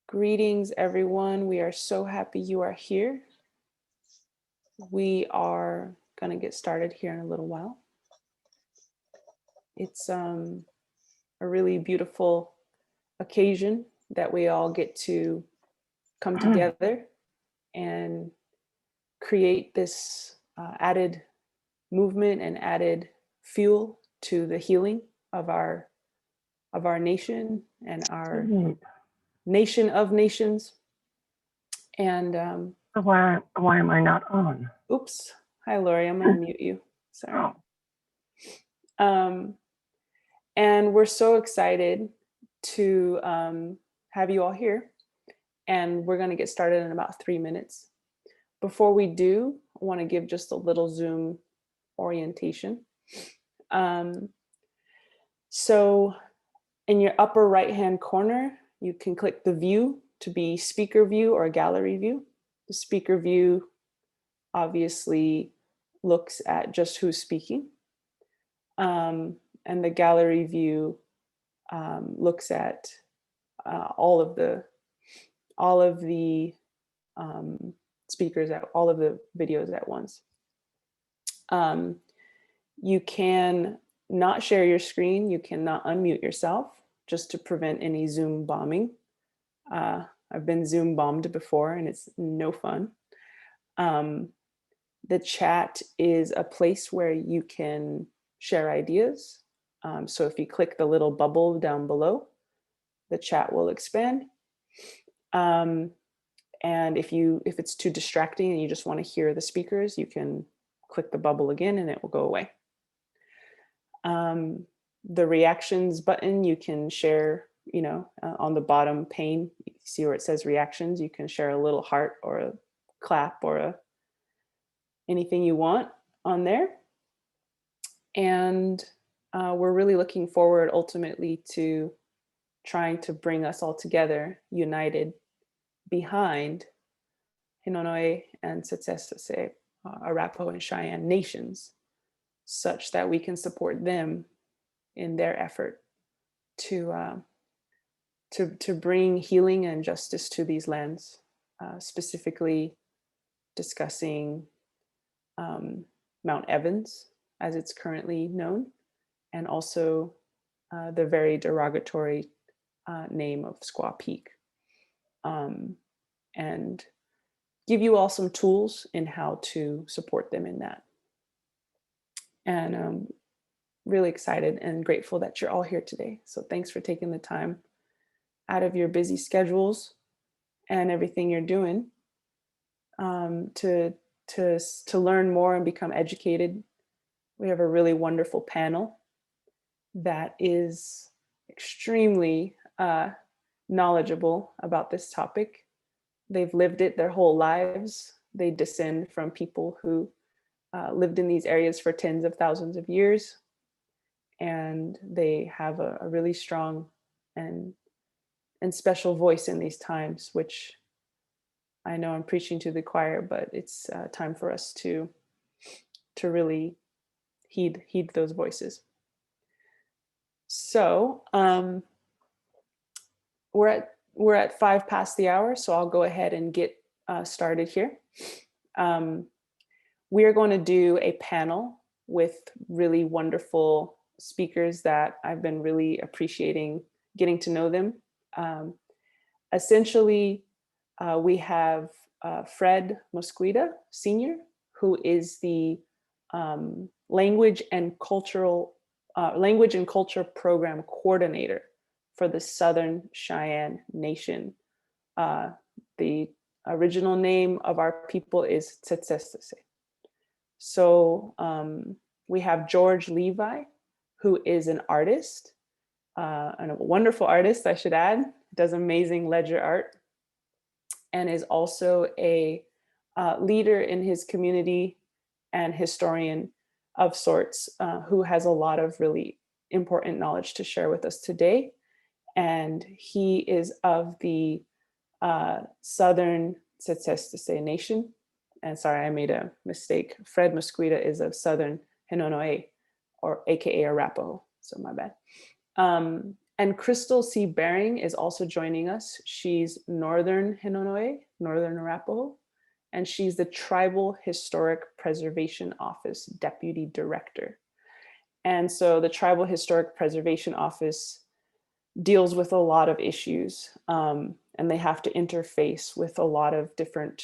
Greetings, everyone. We are so happy you are here. We are going to get started here in a little while. It's a really beautiful occasion that we all get to come together and create this added movement and added fuel to the healing of our nation and our nation of nations. And why am I not on? Oops. Hi, Lori. I'm going to mute you. Sorry. And we're so excited to have you all here. And we're going to get started in about 3 minutes. Before we do, I want to give just a little Zoom orientation. So in your upper right-hand corner, you can click the view to be speaker view or gallery view. The speaker view obviously looks at just who's speaking. And the gallery view looks at all of the speakers at all of the videos at once. You can not share your screen. You cannot unmute yourself, just to prevent any Zoom bombing. I've been Zoom bombed before and it's no fun. The chat is a place where you can share ideas. So if you click the little bubble down below, the chat will expand. And if it's too distracting and you just want to hear the speakers, you can click the bubble again and it will go away. The reactions button, you can share, on the bottom pane, you see where it says reactions, you can share a little heart or a clap or anything you want on there. And we're really looking forward ultimately to trying to bring us all together, united behind Hinono'eiteen and Tsétsêhéstâhese, Arapaho and Cheyenne nations, such that we can support them in their effort to bring healing and justice to these lands, specifically discussing Mount Evans as it's currently known, and also the very derogatory name of Squaw Peak, and give you all some tools in how to support them in that. And really excited and grateful that you're all here today. So thanks for taking the time out of your busy schedules and everything you're doing to learn more and become educated. We have a really wonderful panel that is extremely knowledgeable about this topic. They've lived it their whole lives. They descend from people who lived in these areas for tens of thousands of years. And they have a really strong and special voice in these times, which I know I'm preaching to the choir, but it's time for us to really heed those voices. So we're at 5 past the hour, so I'll go ahead and get started here. We are going to do a panel with really wonderful speakers that I've been really appreciating getting to know them. Essentially, we have Fred Mosqueda Sr., who is the language and culture program coordinator for the Southern Cheyenne Nation. The original name of our people is Tsétsêhéstâhese. So we have George Levi, who is an artist, and a wonderful artist, I should add, does amazing ledger art, and is also a leader in his community and historian of sorts, who has a lot of really important knowledge to share with us today. And he is of the Southern Tsétsêhéstâhese Nation. And sorry, I made a mistake. Fred Mosqueda is of Southern Hinono'eiteen, or AKA Arapaho, so my bad. And Crystal C. Baring is also joining us. She's Northern Hinono'eiteen, Northern Arapaho, and she's the Tribal Historic Preservation Office Deputy Director. And so the Tribal Historic Preservation Office deals with a lot of issues, and they have to interface with a lot of different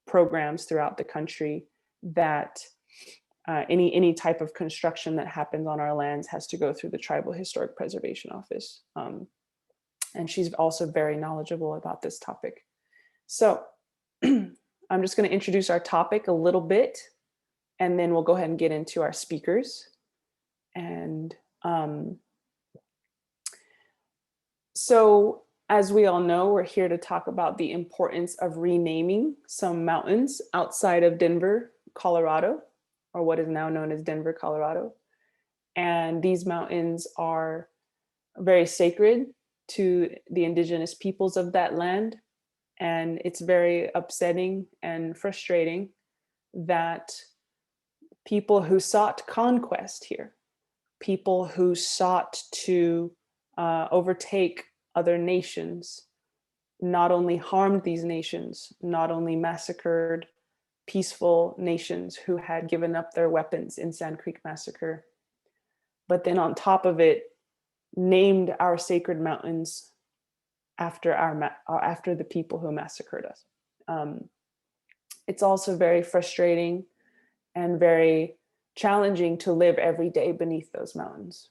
programs throughout the country that any type of construction that happens on our lands has to go through the Tribal Historic Preservation Office. And she's also very knowledgeable about this topic. So I'm just going to introduce our topic a little bit, and then we'll go ahead and get into our speakers. And so as we all know, we're here to talk about the importance of renaming some mountains outside of Denver, Colorado, or what is now known as Denver, Colorado. And these mountains are very sacred to the indigenous peoples of that land. And it's very upsetting and frustrating that people who sought conquest here, people who sought to overtake other nations, not only harmed these nations, not only massacred peaceful nations who had given up their weapons in Sand Creek Massacre, but then on top of it, named our sacred mountains after after the people who massacred us. It's also very frustrating and very challenging to live every day beneath those mountains.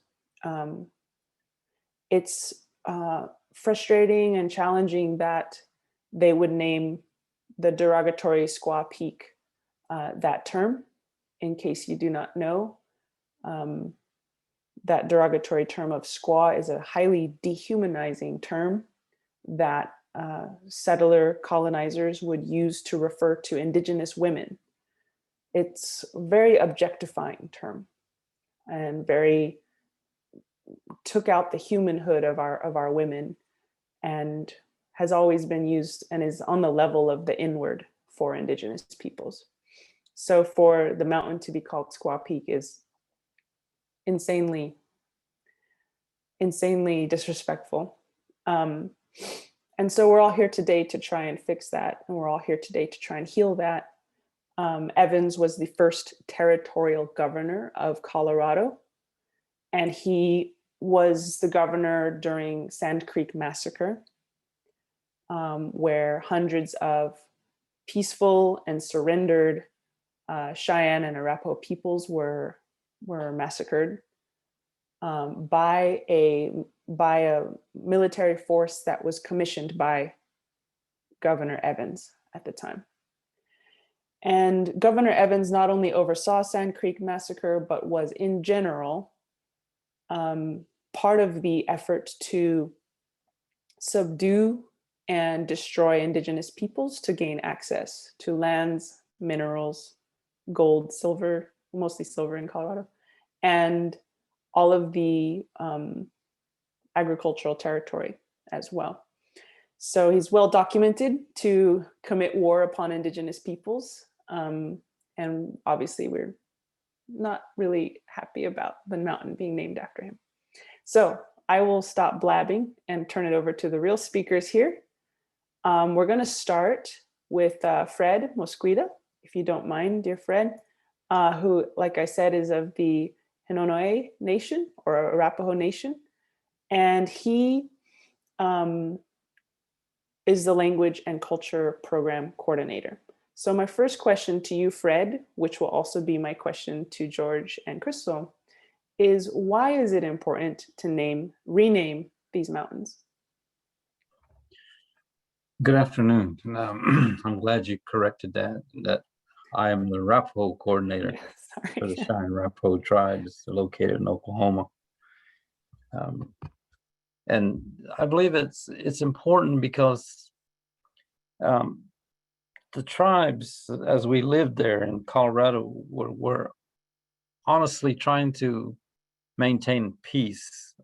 It's frustrating and challenging that they would name the derogatory Squaw Peak that term. In case you do not know, that derogatory term of squaw is a highly dehumanizing term that settler colonizers would use to refer to indigenous women. It's a very objectifying term and very took out the humanhood of our women, and has always been used and is on the level of the N-word for indigenous peoples. So for the mountain to be called Squaw Peak is insanely disrespectful. And so we're all here today to try and fix that. And we're all here today to try and heal that. Evans was the first territorial governor of Colorado, and he was the governor during Sand Creek Massacre, where hundreds of peaceful and surrendered Cheyenne and Arapaho peoples were massacred by a military force that was commissioned by Governor Evans at the time. And Governor Evans not only oversaw Sand Creek Massacre, but was in general part of the effort to subdue and destroy indigenous peoples to gain access to lands, minerals, gold, silver, mostly silver in Colorado, and all of the agricultural territory as well. So he's well documented to commit war upon indigenous peoples. And obviously we're not really happy about the mountain being named after him. So I will stop blabbing and turn it over to the real speakers here. We're going to start with Fred Mosqueda, if you don't mind, dear Fred, who, like I said, is of the Hinono'eiteen Nation or Arapaho Nation. And he is the Language and Culture Program Coordinator. So my first question to you, Fred, which will also be my question to George and Crystal, is why is it important to rename these mountains? Good afternoon. I'm glad you corrected that I am the Arapaho coordinator for the Cheyenne Arapaho tribes located in Oklahoma. And I believe it's important because the tribes, as we lived there in Colorado, were honestly trying to maintain peace.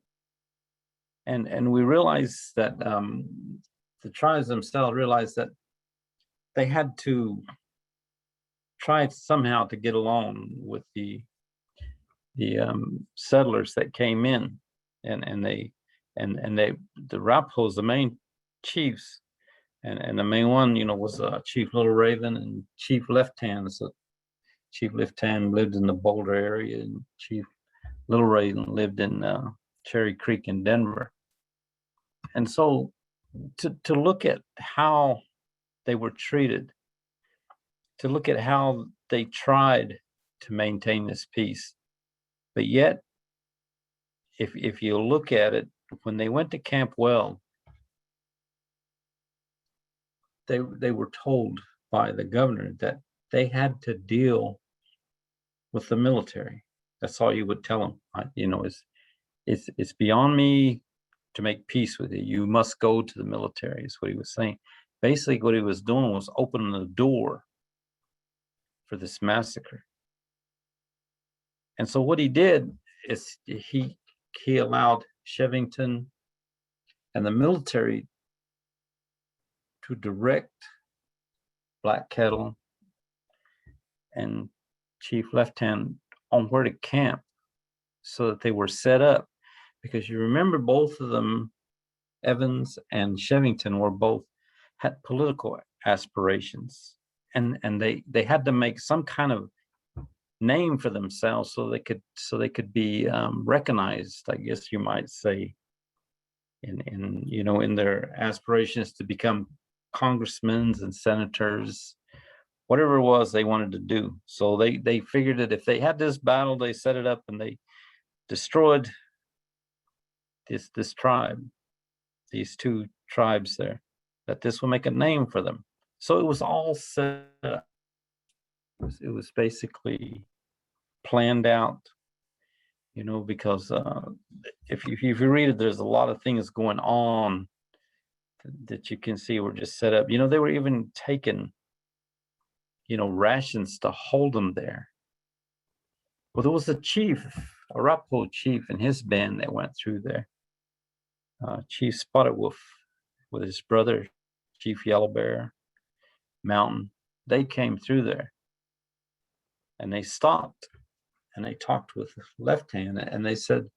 And we realized that the tribes themselves realized that they had to try somehow to get along with the settlers that came in and they the Arapahos, the main chiefs, and the main one, was Chief Little Raven and Chief Left Hand. So Chief Left Hand lived in the Boulder area, and Chief Little Raven lived in Cherry Creek in Denver. And so to look at how they were treated, to look at how they tried to maintain this peace, but yet, if you look at it, when they went to Camp Well, they were told by the governor that they had to deal with the military. That's all you would tell them. It's beyond me to make peace with you. You must go to the military, is what he was saying. Basically, what he was doing was opening the door for this massacre. And so what he did is he allowed Chevington and the military to direct Black Kettle and Chief Left Hand on where to camp, so that they were set up. Because you remember, both of them, Evans and Chevington, had political aspirations, and they had to make some kind of name for themselves so they could be recognized, I guess you might say, in their aspirations to become congressmen and senators, whatever it was they wanted to do. So they figured that if they had this battle, they set it up and they destroyed this tribe, these two tribes there, that this will make a name for them. So it was all set up. It was basically planned out, because if you read it, there's a lot of things going on that you can see were just set up. They were even taking, rations to hold them there. Well, there was a Arapaho chief and his band that went through there. Chief Spotted Wolf with his brother, Chief Yellow Bear Mountain. They came through there, and they stopped, and they talked with Left Hand, and they said,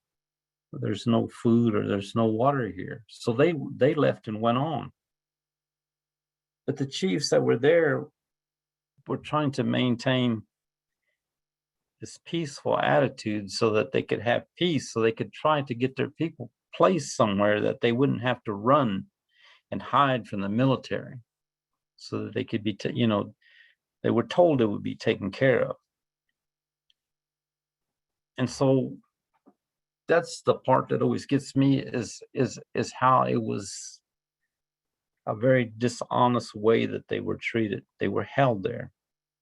there's no food or there's no water here. So they left and went on. But the chiefs that were there were trying to maintain this peaceful attitude so that they could have peace, so they could try to get their people placed somewhere that they wouldn't have to run and hide from the military, so that they could be, they were told it would be taken care of. And so that's the part that always gets me, is how it was a very dishonest way that they were treated. They were held there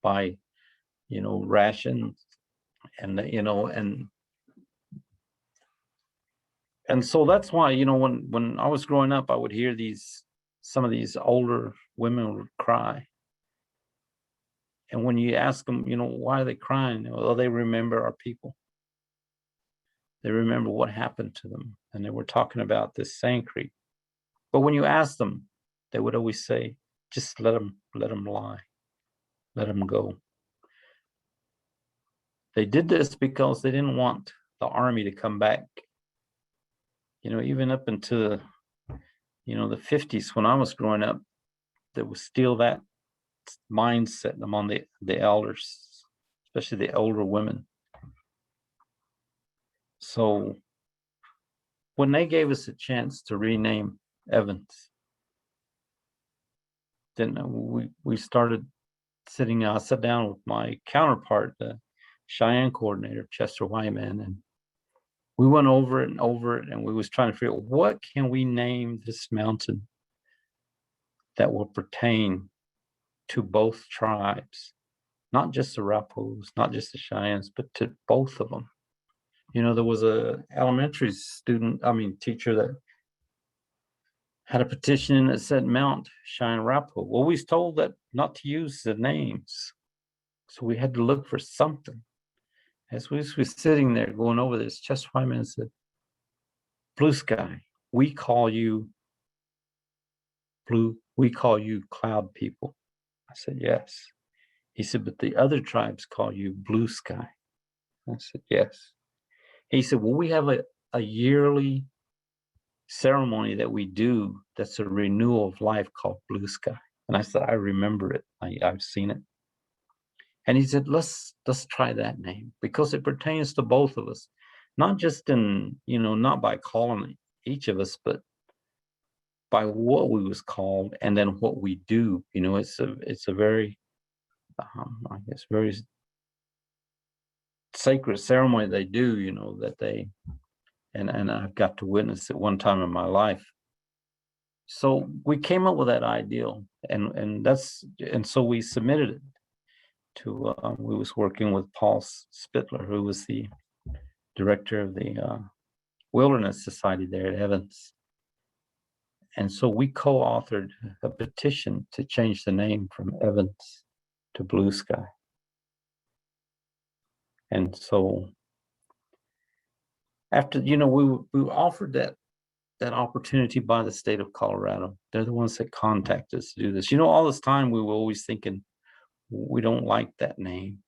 by, rations, and and so that's why, when I was growing up, I would hear some of these older women would cry. And when you ask them, why are they crying? Well, they remember our people. They remember what happened to them. And they were talking about this Sand Creek. But when you ask them, they would always say, just let them lie. Let them go. They did this because they didn't want the army to come back. Even up into the 50s, when I was growing up, there was still that mindset among the elders, especially the older women. So when they gave us a chance to rename Evans, then we started I sat down with my counterpart, the Cheyenne coordinator, Chester Wyman, and we went over it, and we was trying to figure out, what can we name this mountain that will pertain to both tribes, not just the Arapahos, not just the Cheyennes, but to both of them. There was a elementary teacher that had a petition that said Mount Cheyenne Arapaho. Well, we was told that not to use the names, so we had to look for something. As we were sitting there going over this, Chester Wyman said, Blue Sky, we call you cloud people. I said, yes. He said, but the other tribes call you Blue Sky. I said, yes. He said, well, we have a yearly ceremony that we do that's a renewal of life called Blue Sky. And I said, I remember it. I've seen it. And he said, let's try that name because it pertains to both of us, not just in, not by calling each of us, but by what we was called and then what we do. It's a very, I guess, very sacred ceremony they do, that they, and I've got to witness it one time in my life. So we came up with that ideal, and so we submitted it to. We was working with Paul Spittler, who was the director of the Wilderness Society there at Evans, and so we co-authored a petition to change the name from Evans to Blue Sky. And so after, we were offered that opportunity by the state of Colorado. They're the ones that contacted us to do this. All this time we were always thinking, we don't like that name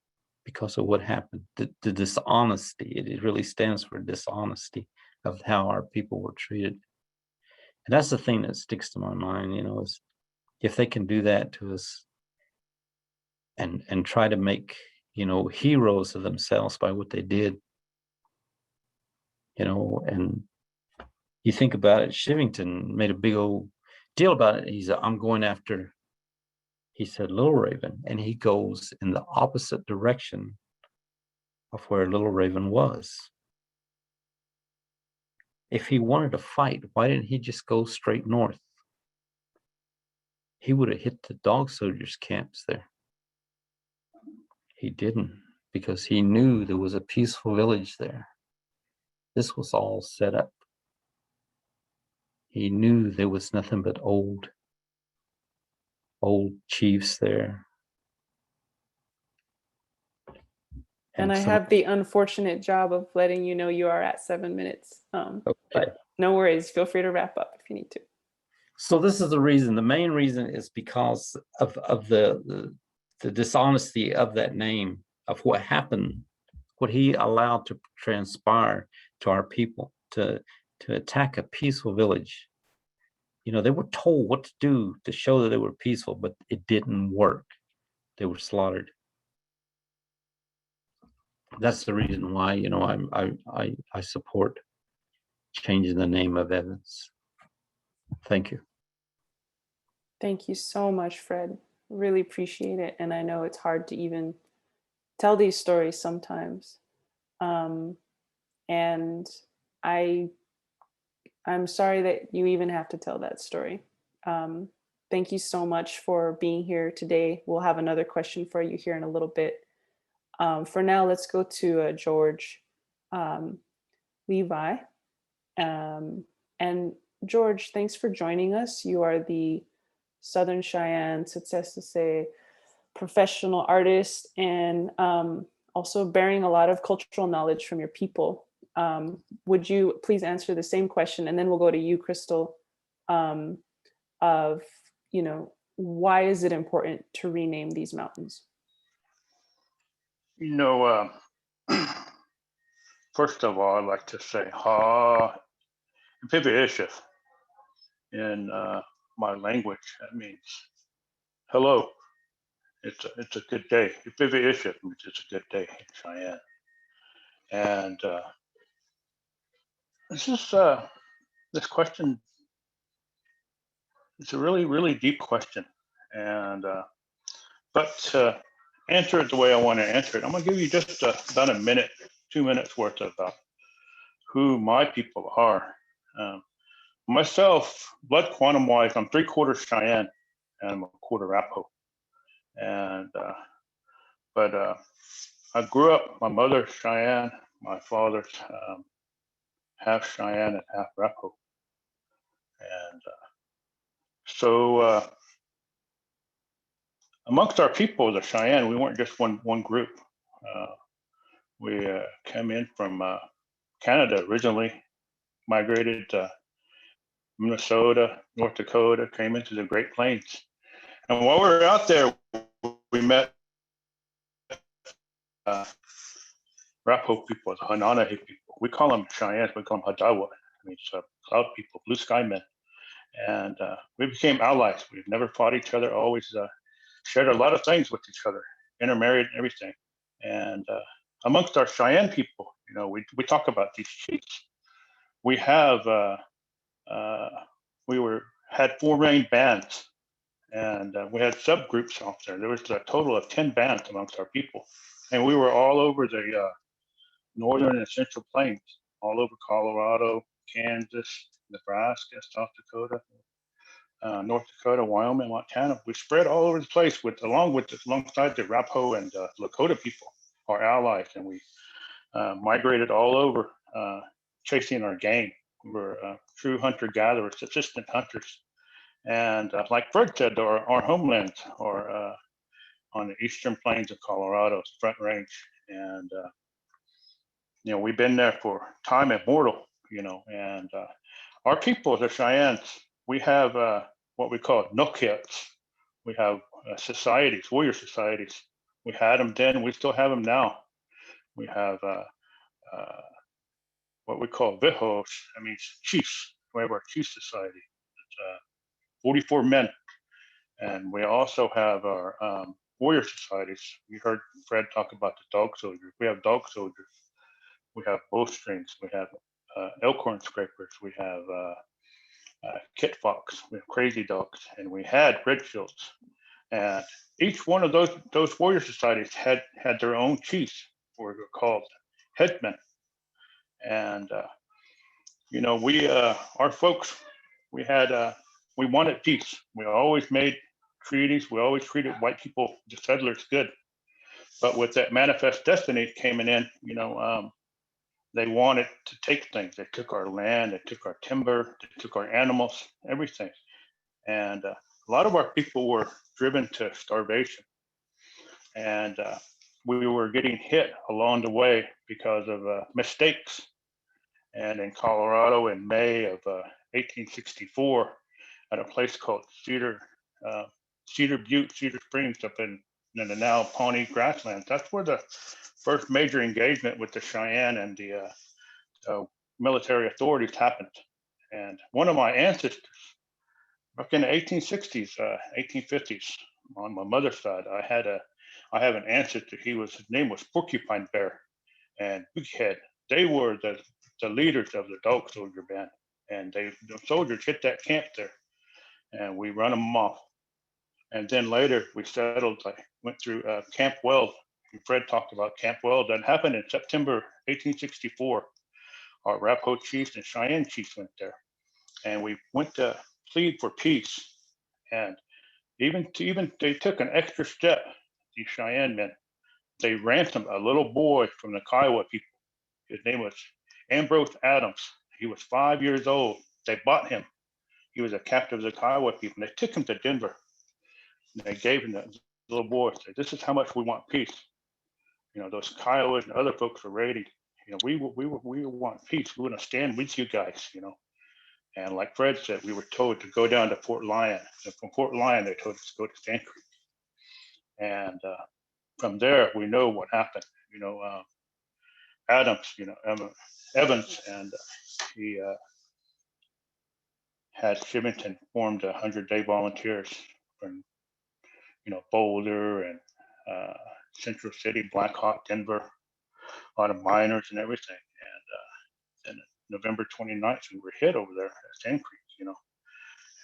because of what happened. The dishonesty, it really stands for dishonesty of how our people were treated. And that's the thing that sticks to my mind, is if they can do that to us and try to make, heroes of themselves by what they did, and you think about it, Shivington made a big old deal about it. He said, I'm going after, he said, Little Raven. And he goes in the opposite direction of where Little Raven was. If he wanted to fight, why didn't he just go straight north? He would have hit the dog soldiers' camps there. He didn't, because he knew there was a peaceful village there. This was all set up. He knew there was nothing but old chiefs there. And I have the unfortunate job of letting you know you are at 7 minutes. Okay. No worries. Feel free to wrap up if you need to. So this is the reason. The main reason is because of the dishonesty of that name, of what happened, what he allowed to transpire to our people, to attack a peaceful village. They were told what to do to show that they were peaceful, but it didn't work. They were slaughtered. That's the reason why, I support changing the name of Evans. Thank you. Thank you so much, Fred. Really appreciate it. And I know it's hard to even tell these stories sometimes. And I'm sorry that you even have to tell that story. Thank you so much for being here today. We'll have another question for you here in a little bit. For now, let's go to George Levi. And George, thanks for joining us. You are the Southern Cheyenne Tsétsêhéstâhese professional artist and also bearing a lot of cultural knowledge from your people. Would you please answer the same question, and then we'll go to you, Crystal, of, why is it important to rename these mountains? First of all, I'd like to say ha Mestaa'ehehe in my language. That means hello. It's a good day. Mestaa'ehehe means it's a good day in Cheyenne. And this question, it's a really, really deep question. And but to answer it the way I want to answer it, I'm going to give you just about a minute, 2 minutes worth of who my people are. Myself, blood quantum wise, I'm 3/4 Cheyenne and I'm a quarter Arapaho. And but I grew up, my mother's Cheyenne, my father's half Cheyenne and half Arapaho. And so amongst our people, the Cheyenne, we weren't just one group. We came in from Canada originally, migrated to Minnesota, North Dakota, came into the Great Plains. And while we were out there, we met Arapaho people, the Hinono'eiteen people. We call them Cheyennes, we call them Hadawa. I mean, it's cloud people, blue sky men. And we became allies. We've never fought each other, always shared a lot of things with each other, intermarried and everything. And amongst our Cheyenne people, you know, we talk about these chiefs. We have, had 4 main bands, and we had subgroups out there. There was a total of 10 bands amongst our people. And we were all over the northern and central plains, all over Colorado, Kansas, Nebraska, South Dakota, North Dakota, Wyoming, Montana. We spread all over the place alongside the Arapaho and Lakota people, our allies, and we migrated all over chasing our game. We were true hunter-gatherers, assistant hunters. And like Fred said, our homelands are on the eastern plains of Colorado, Front Range. And, you know, we've been there for time immortal, you know, and our people, the Cheyennes, we have what we call nokets. We have societies, warrior societies. We had them then, we still have them now. We have what we call vihos, I mean chiefs. We have our chief society. It's 44 men. And we also have our warrior societies. You heard Fred talk about the dog soldiers. We have dog soldiers. We have bowstrings. We have elkhorn scrapers. We have kit fox. We have crazy dogs, and we had red shields. And each one of those warrior societies had their own chiefs, or were called headmen. And you know, our folks, we wanted peace. We always made treaties. We always treated white people, the settlers, good. But with that manifest destiny coming in, you know, they wanted to take things. They took our land, they took our timber, they took our animals, everything. And a lot of our people were driven to starvation. And we were getting hit along the way because of mistakes. And in Colorado in May of 1864, at a place called Cedar Butte, Cedar Springs, up in the now Pawnee grasslands, that's where the first major engagement with the Cheyenne and the military authorities happened. And one of my ancestors, back in the 1860s, 1850s, on my mother's side, I have an ancestor. His name was Porcupine Bear and Big Head. They were the leaders of the dog soldier band, and the soldiers hit that camp there, and we run them off. And then later we settled. I went through Camp Weld. Fred talked about Camp Weld. That happened in September 1864. Our Arapaho chiefs and Cheyenne chiefs went there, and we went to plead for peace. And even they took an extra step. These Cheyenne men, they ransomed a little boy from the Kiowa people. His name was Ambrose Adams. He was 5 years old. They bought him. He was a captive of the Kiowa people. And they took him to Denver. And they gave him the little boy. Said, "This is how much we want peace." You know, those Kiowas and other folks were raiding. You know, we want peace. We want to stand with you guys. You know, and like Fred said, we were told to go down to Fort Lyon. And from Fort Lyon, they told us to go to Sand Creek. And from there, we know what happened. You know, Adams, you know, Evans, and he had Shivington formed 100-day volunteers from, you know, Boulder and Central City, Black Hawk, Denver, a lot of miners and everything. And then November 29th, we were hit over there at Sand Creek, you know,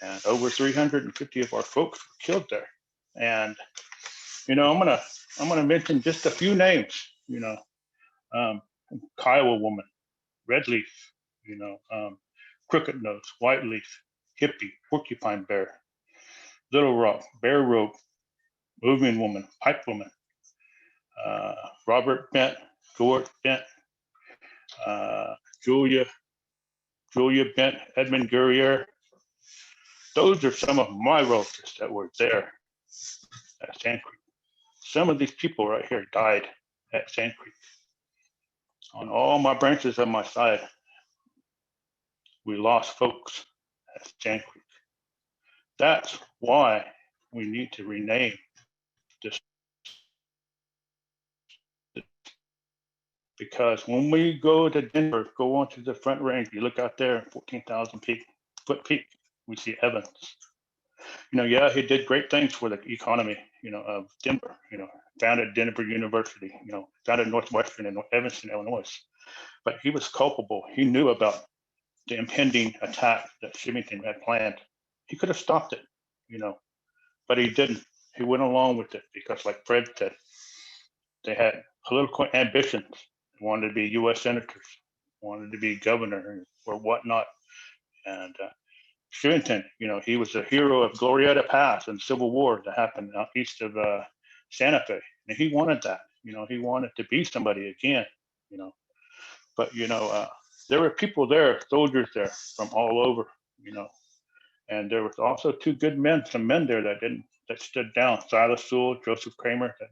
and over 350 of our folks were killed there. And, you know, I'm gonna mention just a few names, you know, Kiowa woman, Red Leaf, you know, Crooked Nose, White Leaf, Hippie, Porcupine Bear, Little Rock, Bear Rope, Moving Woman, Pipe Woman, Robert Bent, George Bent, Julia Bent, Edmund Guerrier. Those are some of my relatives that were there at Sand Creek. Some of these people right here died at Sand Creek. On all my branches of my side, we lost folks at Sand Creek. That's why we need to rename this because when we go to Denver, go onto the Front Range, you look out there, 14,000 foot peak, we see Evans. Yeah, he did great things for the economy, of Denver, founded Denver University, founded Northwestern in Evanston, Illinois. But he was culpable. He knew about the impending attack that Chivington had planned. He could have stopped it, but he didn't. He went along with it because, like Fred said, they had political ambitions. They wanted to be U.S. senators, wanted to be governor or whatnot. And Chivington, he was a hero of Glorieta Pass and Civil War that happened out east of Santa Fe. And he wanted that, he wanted to be somebody again, But, there were people there, soldiers there from all over, and there was also some men there that stood down. Silas Sewell, Joseph Kramer, that,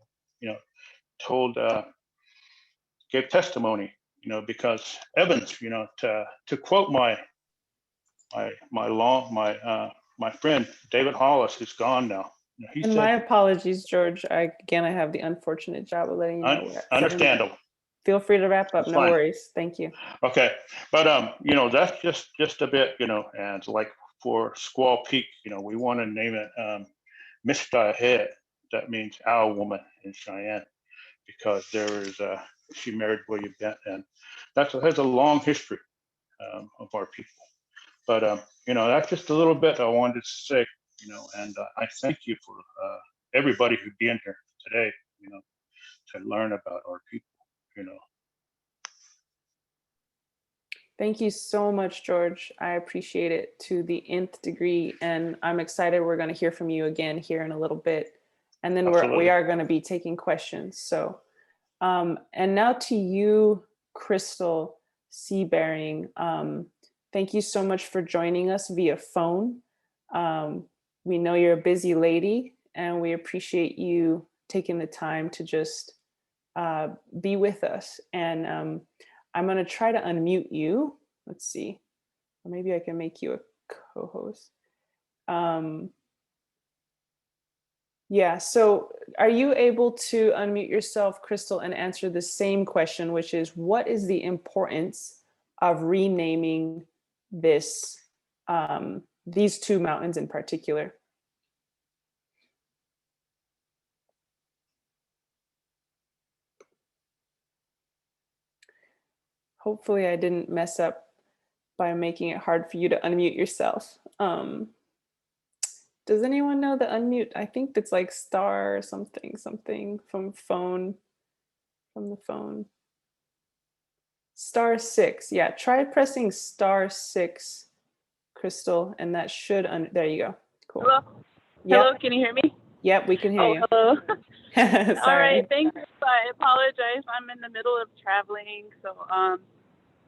told, gave testimony, because Evans, to quote my friend David Hollis, who's gone now. He And said, my apologies, George. I have the unfortunate job of letting you know we're at 7 minutes. understandable. Feel free to wrap up. That's No fine. worries. Thank you. Okay, but that's just a bit, and like for Squaw Peak, we want to name it Mestaa'ehehe. That means owl woman in Cheyenne, because she married William Bent, and has a long history of our people. But that's just a little bit I wanted to say, and I thank you for everybody who being here today, to learn about our people, Thank you so much, George. I appreciate it to the nth degree. And I'm excited we're going to hear from you again here in a little bit. And then we Absolutely. are going to be taking questions. So, and now to you, Crystal Seabearing. Thank you so much for joining us via phone. We know you're a busy lady, and we appreciate you taking the time to just be with us. And I'm going to try to unmute you. Let's see. Or maybe I can make you a co-host. Yeah, so are you able to unmute yourself, Crystal, and answer the same question, which is, what is the importance of renaming these two mountains in particular? Hopefully I didn't mess up by making it hard for you to unmute yourself. Does anyone know the unmute? I think it's like star something from the phone. *6. Yeah, try pressing *6, Crystal, and that should, there you go. Cool. Hello? Yep. Hello, can you hear me? Yep, we can hear you. Hello. Sorry. All right, thanks. I apologize. I'm in the middle of traveling, so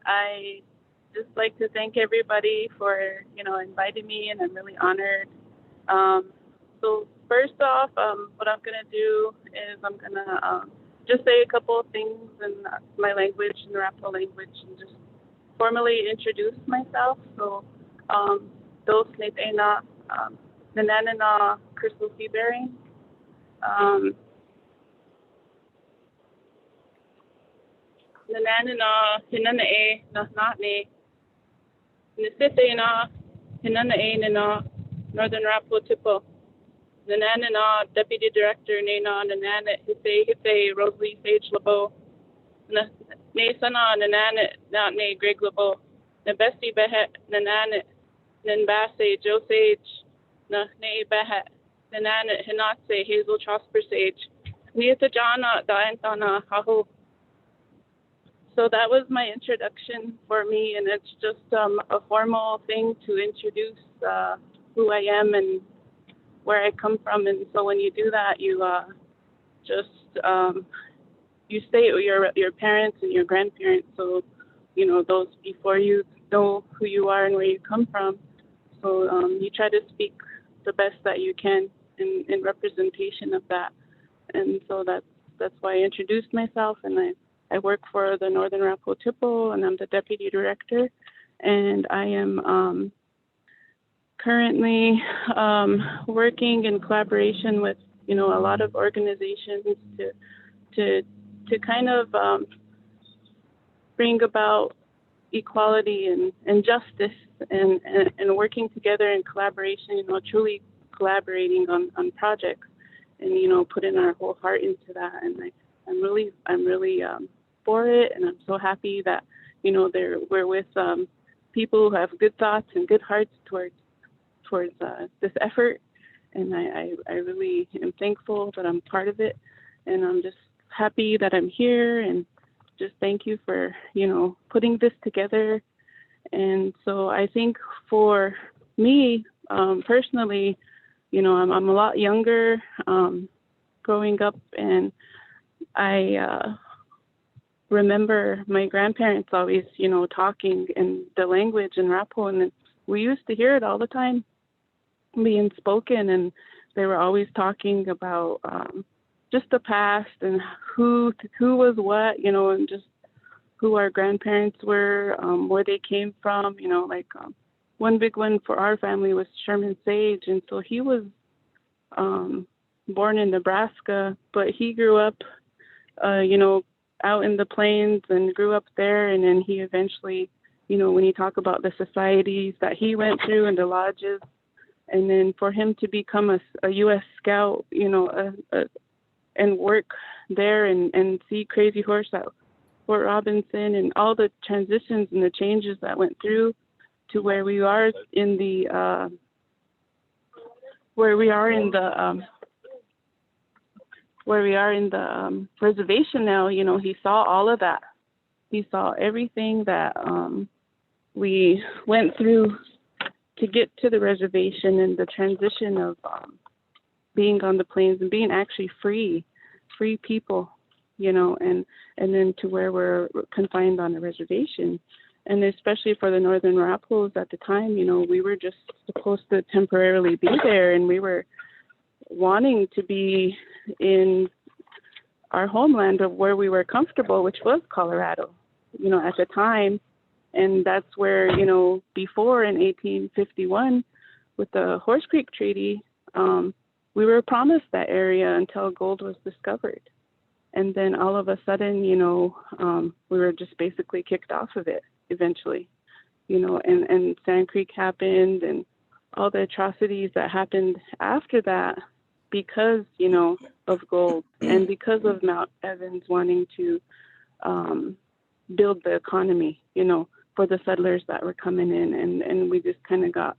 I just like to thank everybody for inviting me, and I'm really honored. So first off, what I'm gonna do is I'm gonna just say a couple of things in my language, in the Arapaho language, and just formally introduce myself. So, dos Tsétsêhéstâhese and Hinono'eiteen, Crystal Seabearing. Mestaa'ehehe Hinono'eiteen, Tsétsêhéstâhese and Hinono'eiteen, Northern Arapaho Tipo. Mestaa'ehehe Deputy Director Mestaa'ehehe Rosalie Sage Labo. Mestaa'ehehe Greg Labo. Mestaa'ehehe Nambase Joe Sage. Mestaa'ehehe Hinatse Hazel Trosper Sage. Niatajana Daentana Haho. So that was my introduction for me, and it's just a formal thing to introduce who I am and where I come from. And so when you do that, you you state your parents and your grandparents, so those before you know who you are and where you come from. So you try to speak the best that you can in representation of that. And so that's why I introduced myself, and I work for the Northern Arapaho Tipo, and I'm the Deputy Director, and I am currently working in collaboration with a lot of organizations to kind of bring about equality and justice and working together in collaboration, truly collaborating on projects and, putting our whole heart into that. And I'm really for it. And I'm so happy that, we're with people who have good thoughts and good hearts towards this effort. And I really am thankful that I'm part of it. And I'm just happy that I'm here, and just thank you for, putting this together. And so I think for me, personally, I'm a lot younger growing up, and I remember my grandparents always, talking in the language in Arapaho, and we used to hear it all the time being spoken, and they were always talking about just the past and who was what, and just who our grandparents were, where they came from, one big one for our family was Sherman Sage. And so he was born in Nebraska, but he grew up, out in the plains and grew up there. And then he eventually, when you talk about the societies that he went through and the lodges, and then for him to become a U.S. Scout, and work there and see Crazy Horse at Fort Robinson, and all the transitions and the changes that went through to where we are in the reservation now. He saw all of that. He saw everything that we went through to get to the reservation, and the transition of being on the plains and being actually free people, and then to where we're confined on a reservation. And especially for the Northern Arapahos at the time, we were just supposed to temporarily be there, and we were wanting to be in our homeland of where we were comfortable, which was Colorado, at the time. And that's where, before in 1851 with the Horse Creek Treaty, we were promised that area until gold was discovered. And then all of a sudden, we were just basically kicked off of it eventually, and Sand Creek happened, and all the atrocities that happened after that because, of gold, and because of Mount Evans wanting to build the economy, for the settlers that were coming in, and we just kind of got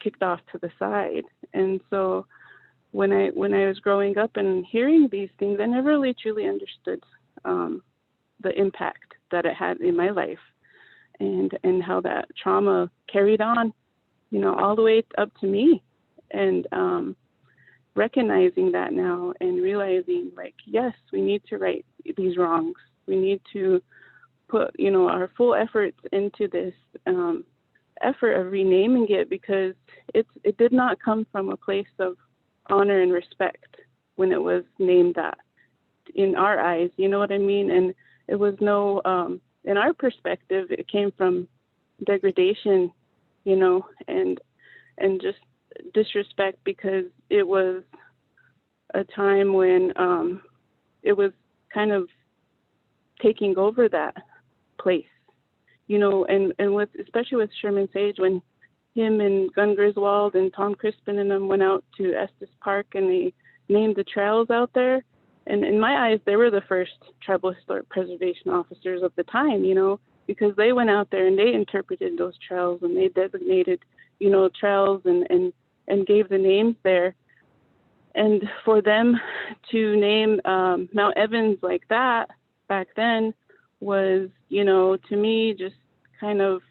kicked off to the side. And so when I was growing up and hearing these things, I never really truly understood the impact that it had in my life, and how that trauma carried on, all the way up to me. And recognizing that now and realizing, yes, we need to right these wrongs. We need to put, our full efforts into this effort of renaming it, because it did not come from a place of honor and respect when it was named that in our eyes, you know what I mean? And it was no, in our perspective, it came from degradation, and just disrespect, because it was a time when it was kind of taking over that place, and with, especially with Sherman Sage, when him and Gun Griswold and Tom Crispin and them went out to Estes Park and they named the trails out there. And in my eyes, they were the first tribal historic preservation officers of the time, because they went out there and they interpreted those trails, and they designated, trails and gave the names there. And for them to name Mount Evans like that back then was, to me, just kind of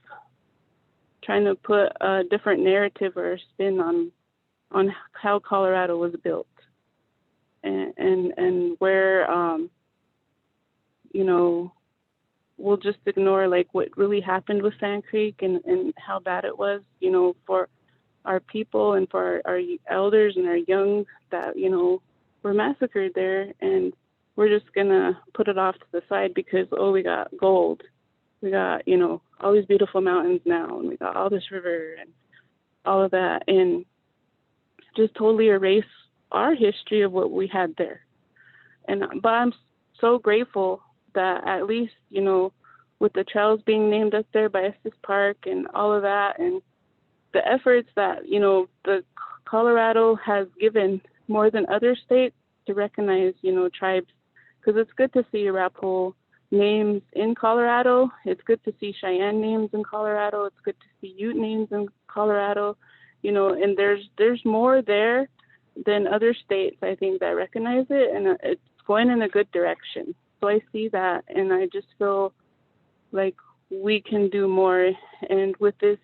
trying to put a different narrative or spin on how Colorado was built, and where, we'll just ignore what really happened with Sand Creek and how bad it was, for our people and for our elders and our young that, were massacred there. And we're just gonna put it off to the side because, we got gold. We got, all these beautiful mountains now, and we got all this river and all of that, and just totally erase our history of what we had there. But I'm so grateful that at least, with the trails being named up there by Estes Park and all of that, and the efforts that, you know, the Colorado has given more than other states to recognize, you know, tribes, because it's good to see Arapaho names in Colorado. It's good to see Cheyenne names in Colorado. It's good to see Ute names in Colorado, you know, and there's more there than other states, I think, that recognize it, and it's going in a good direction. So I see that, and I just feel like we can do more. And with this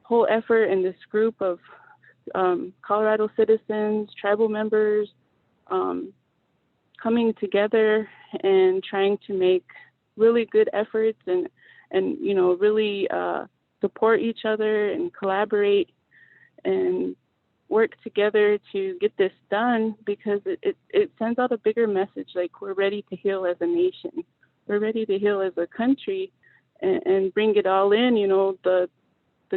whole effort and this group of Colorado citizens, tribal members, coming together and trying to make really good efforts and you know, really support each other and collaborate and work together to get this done, because it sends out a bigger message, like we're ready to heal as a nation. We're ready to heal as a country and bring it all in, you know, the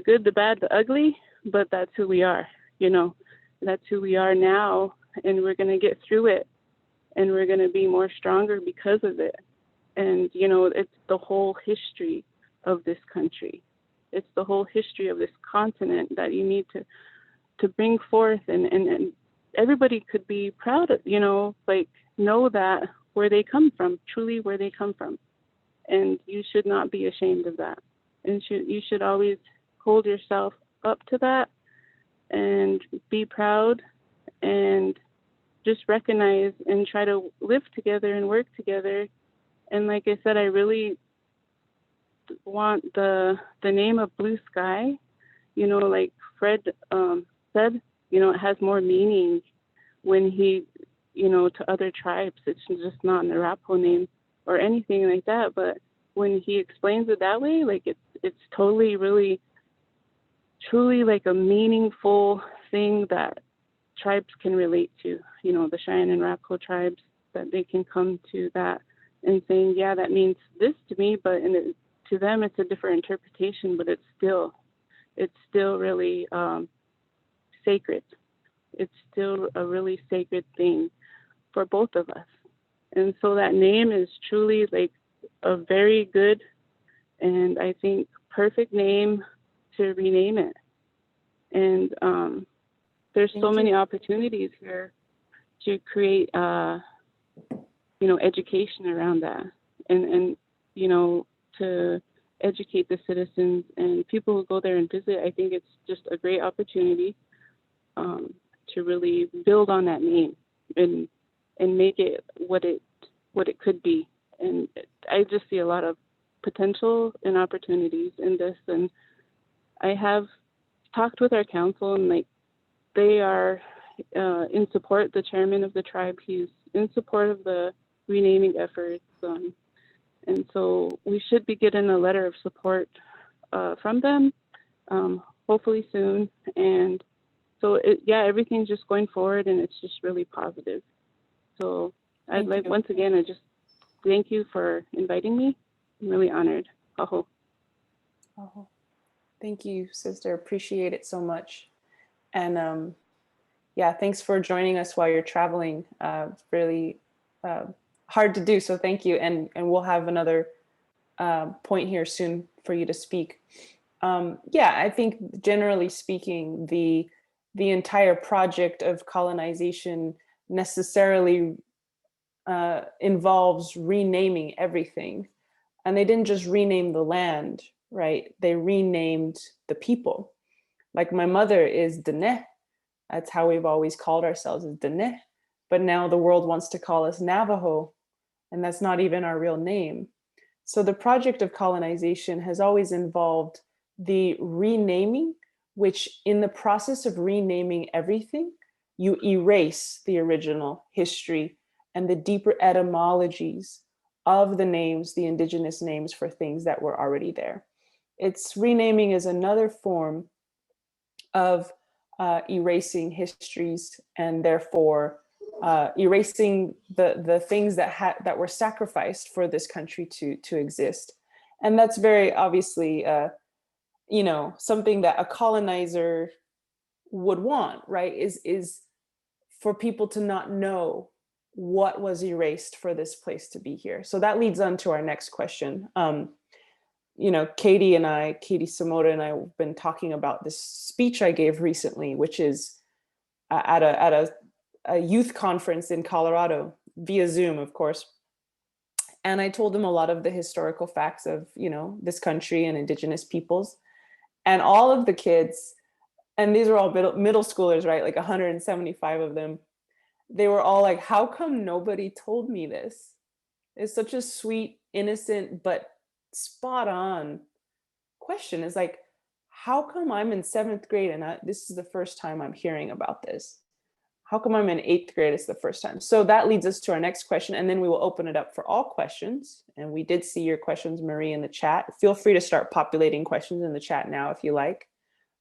good, the bad, the ugly, but that's who we are, you know, that's who we are now, and we're going to get through it, and we're going to be more stronger because of it. And, you know, it's the whole history of this country. It's the whole history of this continent that you need to bring forth, and everybody could be proud of, you know, like know that where they come from, truly where they come from. And you should not be ashamed of that. And you should always hold yourself up to that and be proud and just recognize and try to live together and work together. And like I said, I really want the name of Blue Sky, you know, like Fred said, you know, it has more meaning when he, you know, to other tribes. It's just not an Arapaho name or anything like that. But when he explains it that way, like it's totally, really, truly like a meaningful thing that tribes can relate to, you know, the Cheyenne and Arapaho tribes, that they can come to that and saying, yeah, that means this to me, but to them it's a different interpretation, but it's still really sacred. It's still a really sacred thing for both of us. And so that name is truly like a very good and I think perfect name to rename it. And there's so many opportunities here to create, you know, education around that, and you know, to educate the citizens and people who go there and visit. I think it's just a great opportunity to really build on that name and make it what it could be. And I just see a lot of potential and opportunities in this. And I have talked with our council, and like they are in support. The chairman of the tribe, he's in support of the renaming efforts. And so we should be getting a letter of support from them, hopefully soon. And so, everything's just going forward, and it's just really positive. So I'd like, once again, I just thank you for inviting me. I'm really honored. Aho. Oh, thank you, sister. Appreciate it so much. And yeah, thanks for joining us while you're traveling. Really hard to do, so thank you. And we'll have another point here soon for you to speak. Yeah, I think generally speaking, the entire project of colonization necessarily involves renaming everything. And they didn't just rename the land, right? They renamed the people. Like my mother is Dene. That's how we've always called ourselves, is Dene. But now the world wants to call us Navajo, and that's not even our real name. So the project of colonization has always involved the renaming, which in the process of renaming everything, you erase the original history and the deeper etymologies of the names, the indigenous names for things that were already there. It's renaming is another form of erasing histories, and therefore erasing the things that were sacrificed for this country to exist. And that's very obviously, you know, something that a colonizer would want, right? Is for people to not know what was erased for this place to be here. So that leads on to our next question. Katie Samota and I have been talking about this speech I gave recently, which is at a youth conference in Colorado via Zoom, of course. And I told them a lot of the historical facts of, this country and indigenous peoples. And all of the kids, and these are all middle schoolers, right? Like 175 of them. They were all like, how come nobody told me this? It's such a sweet, innocent, but spot on question. Is like, how come I'm in 7th grade and this is the first time I'm hearing about this? How come I'm in 8th grade? It's the first time. So that leads us to our next question, and then we will open it up for all questions. And we did see your questions, Marie, in the chat. Feel free to start populating questions in the chat now if you like.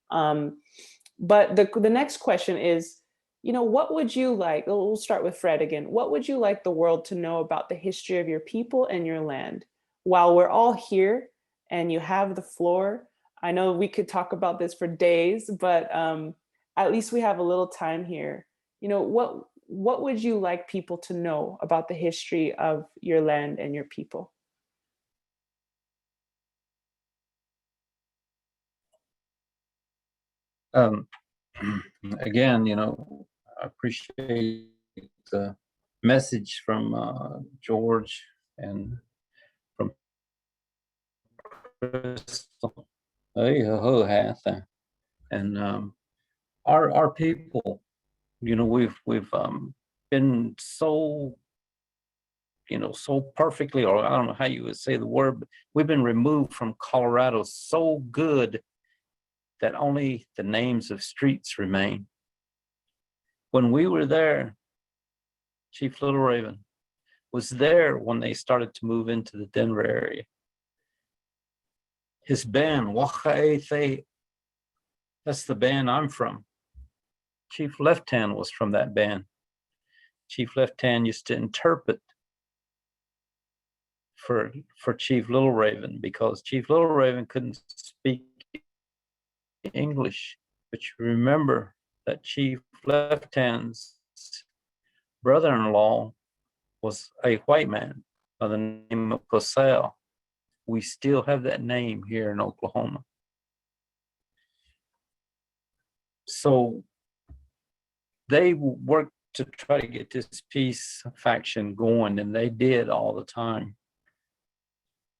But the next question is, what would you like? We'll start with Fred again. What would you like the world to know about the history of your people and your land? While we're all here and you have the floor, I know we could talk about this for days, but at least we have a little time here. What would you like people to know about the history of your land and your people? Again, I appreciate the message from George and from Crystal. And our people, we've been so, so perfectly, or I don't know how you would say the word, but we've been removed from Colorado so good that only the names of streets remain. When we were there, Chief Little Raven was there when they started to move into the Denver area. His band, Mestaa'ehehe, that's the band I'm from. Chief Left Hand was from that band. Chief Left Hand used to interpret for Chief Little Raven because Chief Little Raven couldn't speak English. But you remember that Chief Left Hand's brother-in-law was a white man by the name of Cosell. We still have that name here in Oklahoma. So they worked to try to get this peace faction going, and they did all the time.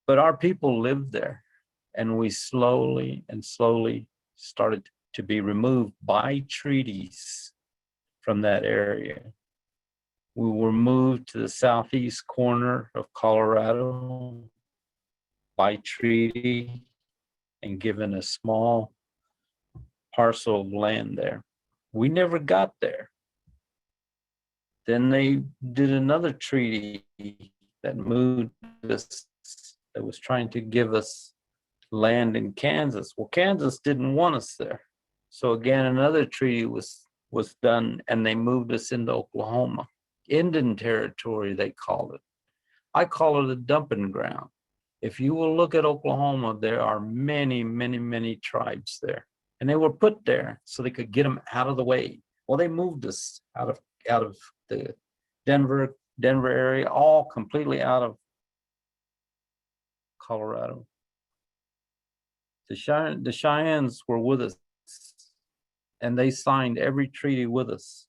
But our people lived there, and we slowly started to be removed by treaties from that area. We were moved to the southeast corner of Colorado by treaty and given a small parcel of land there. We never got there. Then they did another treaty that moved us, that was trying to give us land in Kansas. Well, Kansas didn't want us there. So again, another treaty was done, and they moved us into Oklahoma. Indian territory, they call it. I call it a dumping ground. If you will look at Oklahoma, there are many, many, many tribes there. And they were put there so they could get them out of the way. Well, they moved us out of the Denver area, all completely out of Colorado. The Cheyennes were with us, and they signed every treaty with us,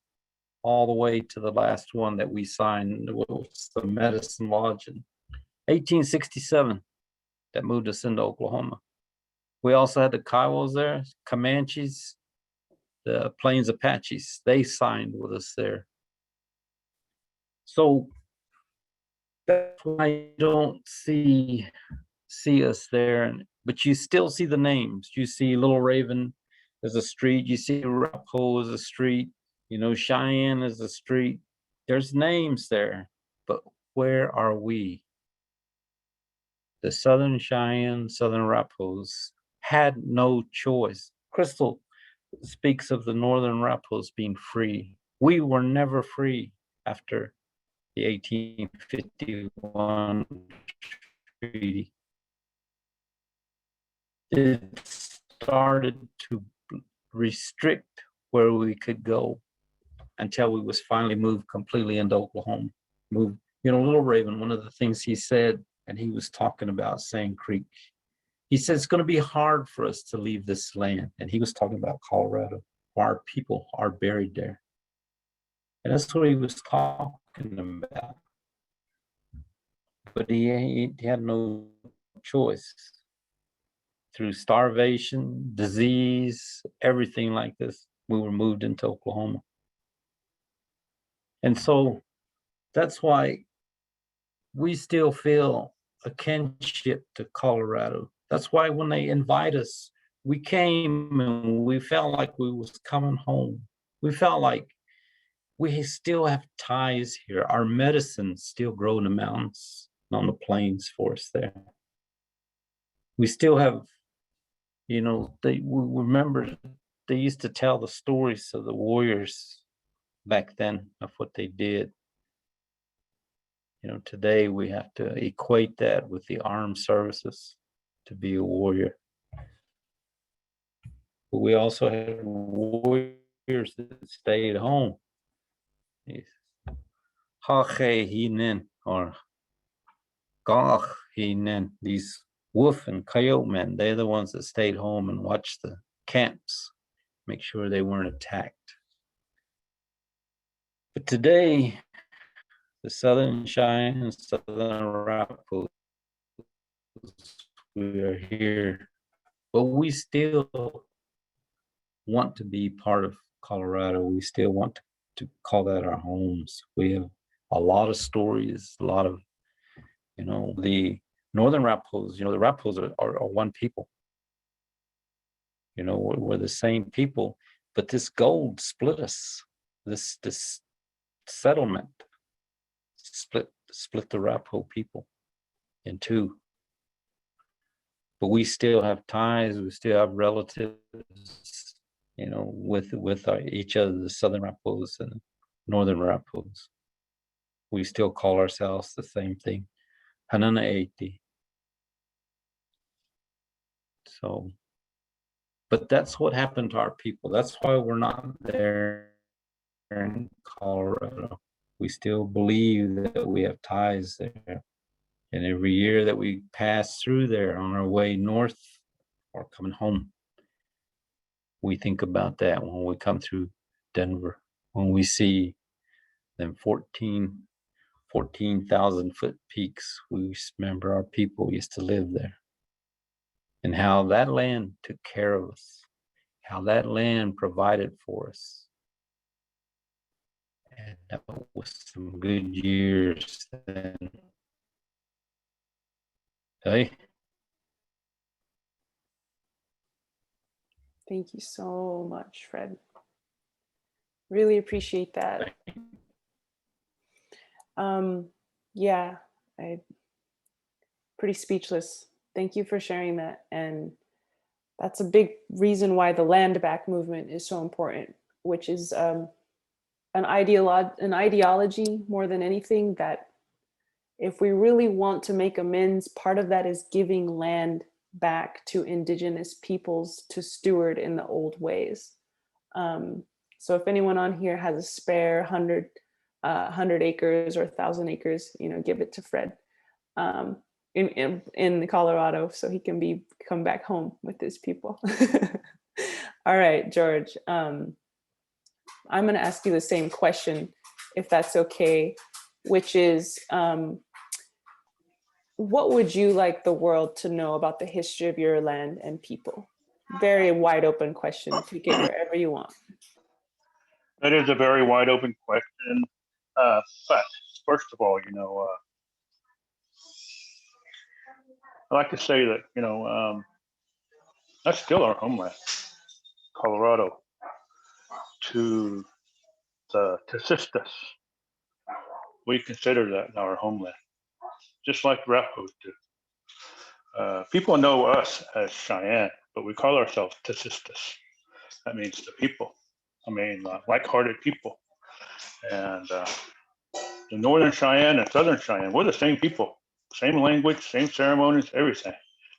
all the way to the last one that we signed, was the Medicine Lodge in 1867 that moved us into Oklahoma. We also had the Kiowas there, Comanches, the Plains Apaches. They signed with us there. So that's why you don't see us there, but you still see the names. You see Little Raven as a street. You see Arapaho as a street. Cheyenne is a street. There's names there, but where are we? The Southern Cheyenne, Southern Arapahos had no choice. Crystal speaks of the Northern Arapahos being free. We were never free after the 1851 treaty. It started to restrict where we could go until we was finally moved completely into Oklahoma. Little Raven, one of the things he said, and he was talking about Sand Creek, he said it's going to be hard for us to leave this land. And he was talking about Colorado. Our people are buried there. And that's what he was talking about. But he had no choice. Through starvation, disease, everything like this, we were moved into Oklahoma. And so that's why we still feel a kinship to Colorado. That's why when they invite us, we came and we felt like we was coming home. We felt like we still have ties here. Our medicines still grow in the mountains, on the plains for us there. We still have, we remember they used to tell the stories of the warriors back then of what they did. Today we have to equate that with the armed services to be a warrior. But we also had warriors that stayed home. Tsétsêhéstâhene or Hinono'eiteen, these wolf and coyote men, they're the ones that stayed home and watched the camps, make sure they weren't attacked. But today, the Southern Cheyenne and Southern Arapaho, we are here, but we still want to be part of Colorado. We still want to call that our homes. We have a lot of stories, a lot of, the Northern Arapahos, the Arapahos are one people. We're the same people, but this gold split us. This settlement split the Arapaho people in two. But we still have ties, we still have relatives, with each other, the Southern Arapahos and Northern Arapahos. We still call ourselves the same thing, Hinono'eiteen. So, but that's what happened to our people. That's why we're not there in Colorado. We still believe that we have ties there. And every year that we pass through there on our way north or coming home, we think about that when we come through Denver, when we see them 14,000 foot peaks. We remember our people used to live there and how that land took care of us, how that land provided for us. And that was some good years then. Hey. Thank you so much, Fred. Really appreciate that. Yeah, I'm pretty speechless. Thank you for sharing that. And that's a big reason why the land back movement is so important, which is an ideology more than anything, that if we really want to make amends, part of that is giving land back to indigenous peoples to steward in the old ways. So if anyone on here has a spare 100 acres or 1,000 acres, give it to Fred in Colorado, so he can come back home with his people. All right, George, I'm going to ask you the same question, if that's okay, which is, what would you like the world to know about the history of your land and people? Very wide open question. Take it wherever you want. That is a very wide open question. But first of all, I like to say that, that's still our homeland, Colorado, to the Tsétsêhéstâhese. We consider that our homeland, just like Arapahos do. People know us as Cheyenne, but we call ourselves Tsétsêhéstâhese. That means the people. Like-hearted people. And the Northern Cheyenne and Southern Cheyenne, we're the same people, same language, same ceremonies, everything.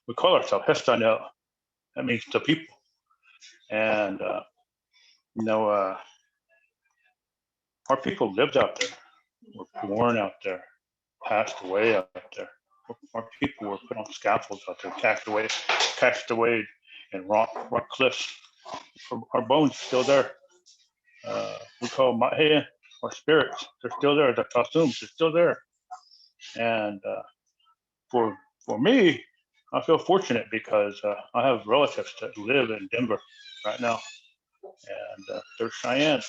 We call ourselves Hinono'eiteen. That means the people. And, our people lived out there, were born out there, passed away out there. our people were put on scaffolds out there, cast away in rock cliffs. Our bones are still there. We call them Mestaa'ehehe, our spirits. They're still there. The costumes are still there. And for me, I feel fortunate because I have relatives that live in Denver right now, and they're Cheyenne.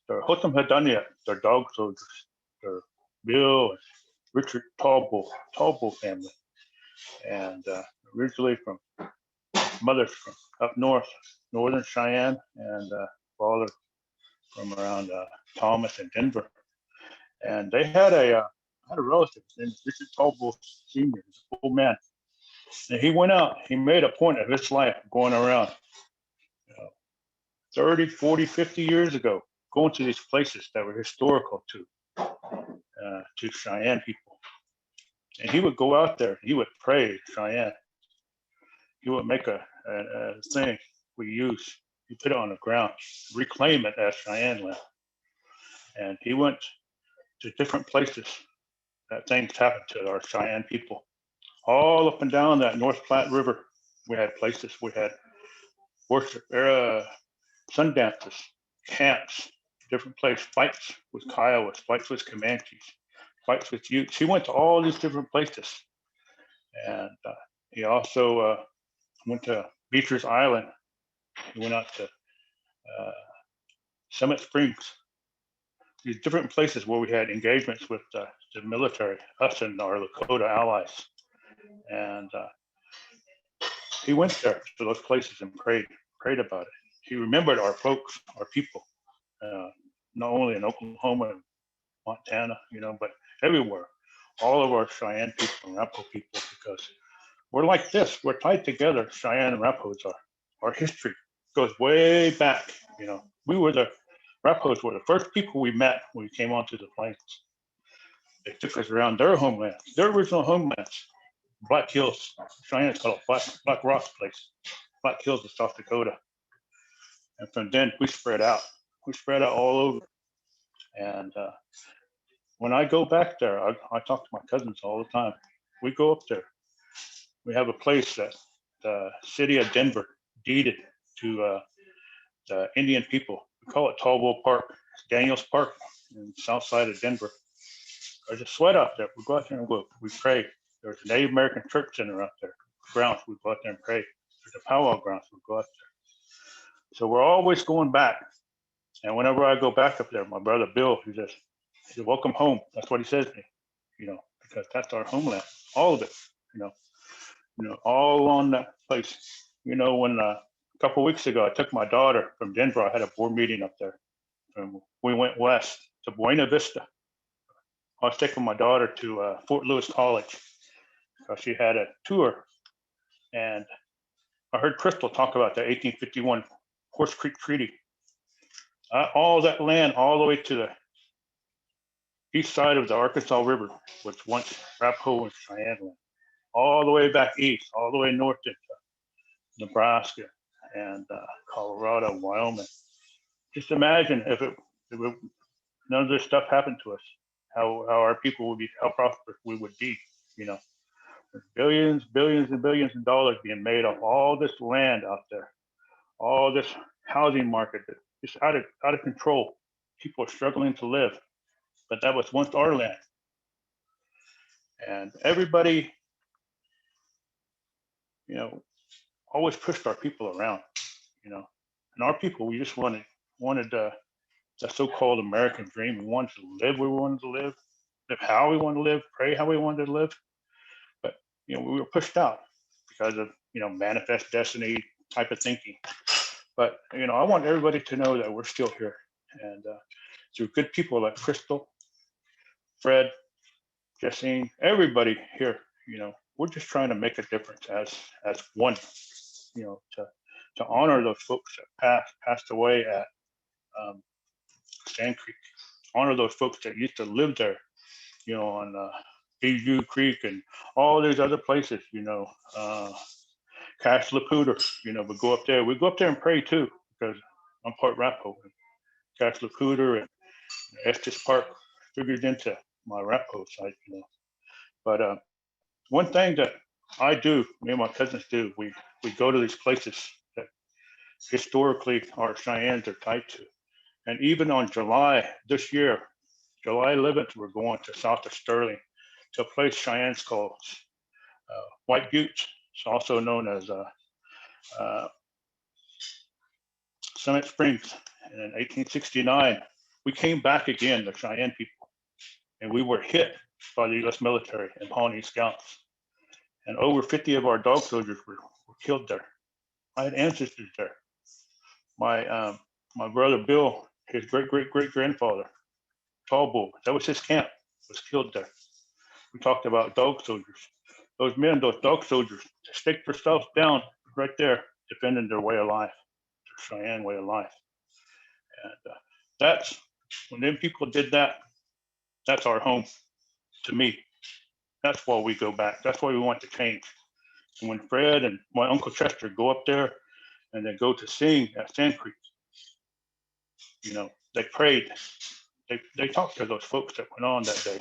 They're Hotam Hadania. They're dog soldiers. They're Bill and Richard Tallbull family, and originally from mothers from up north, northern Cheyenne, and father from around Thomas and Denver. And they had a relative named Richard Tallbull Sr., he's an old man. And he went out, he made a point of his life going around 30, 40, 50 years ago, going to these places that were historical to Cheyenne people. And he would go out there, he would pray Cheyenne. He would make a thing we use, he put it on the ground, reclaim it as Cheyenne land. And he went to different places that things happened to our Cheyenne people. All up and down that North Platte River, we had places, we had worship, sun dances, camps, different places, fights with Kiowas, fights with Comanches, fights with Utes. He went to all these different places. And he also went to Beecher's Island. He went out to Summit Springs. These different places where we had engagements with the military, us and our Lakota allies. And he went there to those places and prayed about it. He remembered our folks, our people, not only in Oklahoma and Montana, but everywhere. All of our Cheyenne people and Arapaho people, because we're like this. We're tied together. Cheyenne and Arapahos are. Our history goes way back. Arapahos were the first people we met when we came onto the plains. They took us around their homelands, their original homelands, Black Hills. Cheyenne is called Black Rock place, Black Hills of South Dakota. And from then we spread out. We spread out all over. And when I go back there, I talk to my cousins all the time. We go up there. We have a place that the city of Denver deeded to the Indian people. We call it Tallbull Park, Daniels Park, in the south side of Denver. There's a sweat out there. We go out there and we pray. There's a Native American church center out there. Grounds, we go out there and pray. There's a powwow grounds, we go out there. So we're always going back. And whenever I go back up there, my brother Bill, he says, welcome home. That's what he says to me, because that's our homeland, all of it, all on that place. When a couple of weeks ago, I took my daughter from Denver. I had a board meeting up there, and we went west to Buena Vista. I was taking my daughter to Fort Lewis College because she had a tour, and I heard Crystal talk about the 1851 Horse Creek Treaty. All that land, all the way to the east side of the Arkansas River, was once Arapaho and Cheyenne land. All the way back east, all the way north into Nebraska and Colorado, Wyoming. Just imagine if none of this stuff happened to us, how our people would be, how prosperous we would be. There's billions and billions of dollars being made off all this land out there, all this housing market that is out of control. People are struggling to live, but that was once our land. And everybody, always pushed our people around, and our people, we just wanted the so-called American dream. We wanted to live where we wanted to live how we wanted to live, pray how we wanted to live. But, we were pushed out because of, manifest destiny type of thinking. But, I want everybody to know that we're still here. And through good people like Crystal, Fred, Jessine, everybody here, we're just trying to make a difference as one, to honor those folks that passed away at Sand Creek, honor those folks that used to live there, on Bijou Creek and all these other places, Cache La Poudre, we go up there and pray too, because I'm part Arapaho. Cache La Poudre and Estes Park figured into my Arapaho site, But one thing that I do, me and my cousins do, we go to these places that historically our Cheyennes are tied to. And even on this year, July 11th, we're going to south of Sterling to a place Cheyennes call White Buttes. It's also known as Summit Springs. And in 1869, we came back again, the Cheyenne people, and we were hit by the U.S. military and Pawnee Scouts. And over 50 of our dog soldiers were killed there. I had ancestors there. My brother Bill, his great-great-great-grandfather, Tall Bull, that was his camp, was killed there. We talked about dog soldiers. Those men, those dog soldiers, staked themselves down right there, defending their way of life, their Cheyenne way of life. And that's, when them people did that, that's our home, to me. That's why we go back. That's why we want to change. And when Fred and my Uncle Chester go up there and they go to sing at Sand Creek, you know, they prayed. They talked to those folks that went on that day.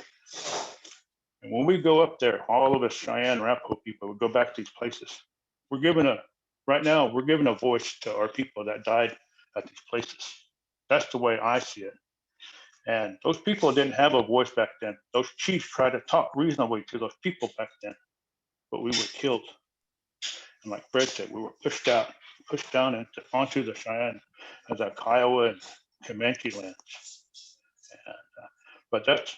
And when we go up there, all of us Cheyenne, Arapaho people, we go back to these places. Right now, we're giving a voice to our people that died at these places. That's the way I see it. And those people didn't have a voice back then. Those chiefs tried to talk reasonably to those people back then, but we were killed. And like Fred said, we were pushed down onto the Cheyenne as a Kiowa and Comanche lands. And, but that's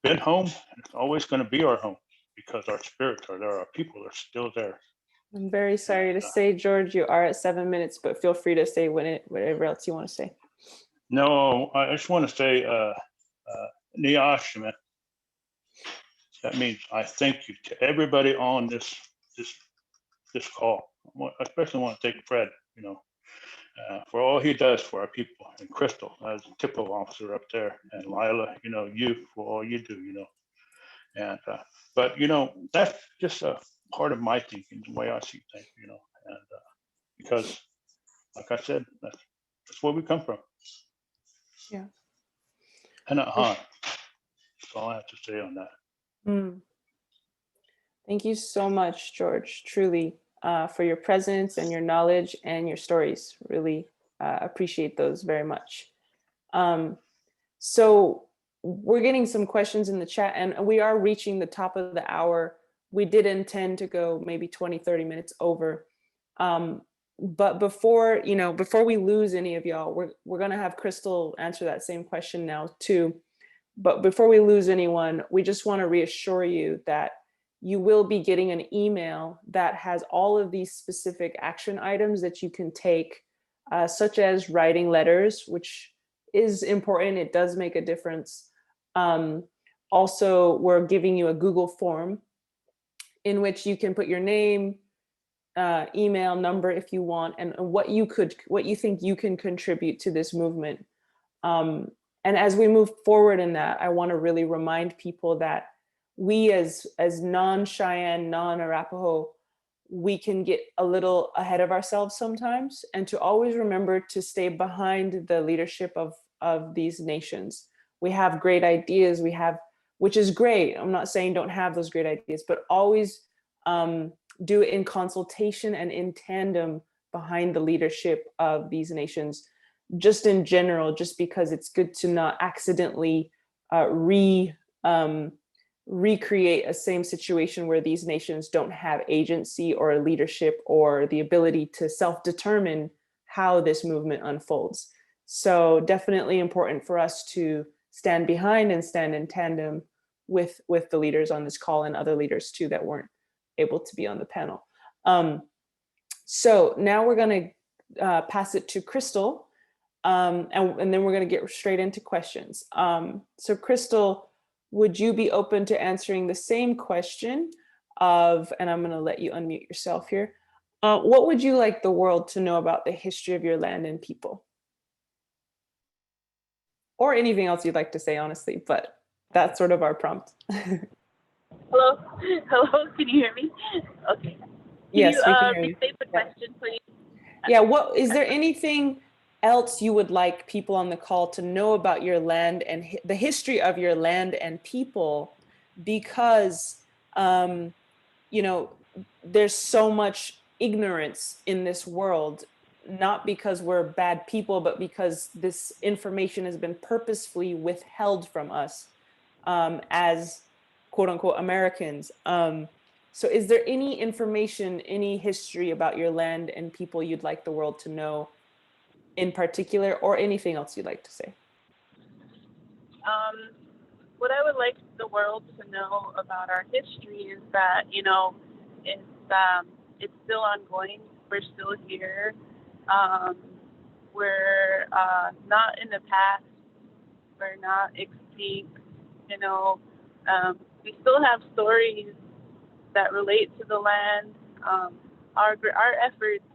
been home, and it's always going to be our home because our spirits are there, our people are still there. I'm very sorry to say, George, you are at 7 minutes, but feel free to say whatever else you want to say. No, I just want to say, Ni'ashima. That means I thank you to everybody on this call. I especially want to thank Fred, you know, for all he does for our people, and Crystal as a TIPO officer up there, and Lila, you know, you for all you do, you know. And but you know, that's just a part of my thinking, the way I see things, you know, and because, like I said, that's where we come from. Yeah. And that's all I have to say on that. Thank you so much, George, truly, for your presence and your knowledge and your stories. Really appreciate those very much. So we're getting some questions in the chat, and we are reaching the top of the hour. We did intend to go maybe 20, 30 minutes over. But before we lose any of y'all, we're gonna have Crystal answer that same question now too. But before we lose anyone, we just want to reassure you that you will be getting an email that has all of these specific action items that you can take, such as writing letters, which is important. It does make a difference. Also, we're giving you a Google form in which you can put your name, email, number if you want, and what you think you can contribute to this movement. And as we move forward in that, I want to really remind people that we as non-Cheyenne, non-Arapaho, we can get a little ahead of ourselves sometimes, and to always remember to stay behind the leadership of these nations. We have great ideas, which is great. I'm not saying don't have those great ideas, but always do it in consultation and in tandem behind the leadership of these nations, just in general, just because it's good to not accidentally recreate a same situation where these nations don't have agency or leadership or the ability to self-determine how this movement unfolds. So definitely important for us to stand behind and stand in tandem with the leaders on this call and other leaders too that weren't able to be on the panel. So now we're going to pass it to Crystal, and then we're going to get straight into questions. So Crystal, would you be open to answering the same question and I'm going to let you unmute yourself here. What would you like the world to know about the history of your land and people? Or anything else you'd like to say, honestly, but that's sort of our prompt. Hello, can you hear me? Okay. Yes, we can hear you. Restate the question, please? Yeah, is there anything else you would like people on the call to know about your land and the history of your land and people? Because um, you know, there's so much ignorance in this world, not because we're bad people, but because this information has been purposefully withheld from us as quote unquote Americans. So is there any information, any history about your land and people you'd like the world to know in particular, or anything else you'd like to say? What I would like the world to know about our history is that, it's still ongoing. We're still here. We're not in the past. We're not extinct. We still have stories that relate to the land. Our efforts,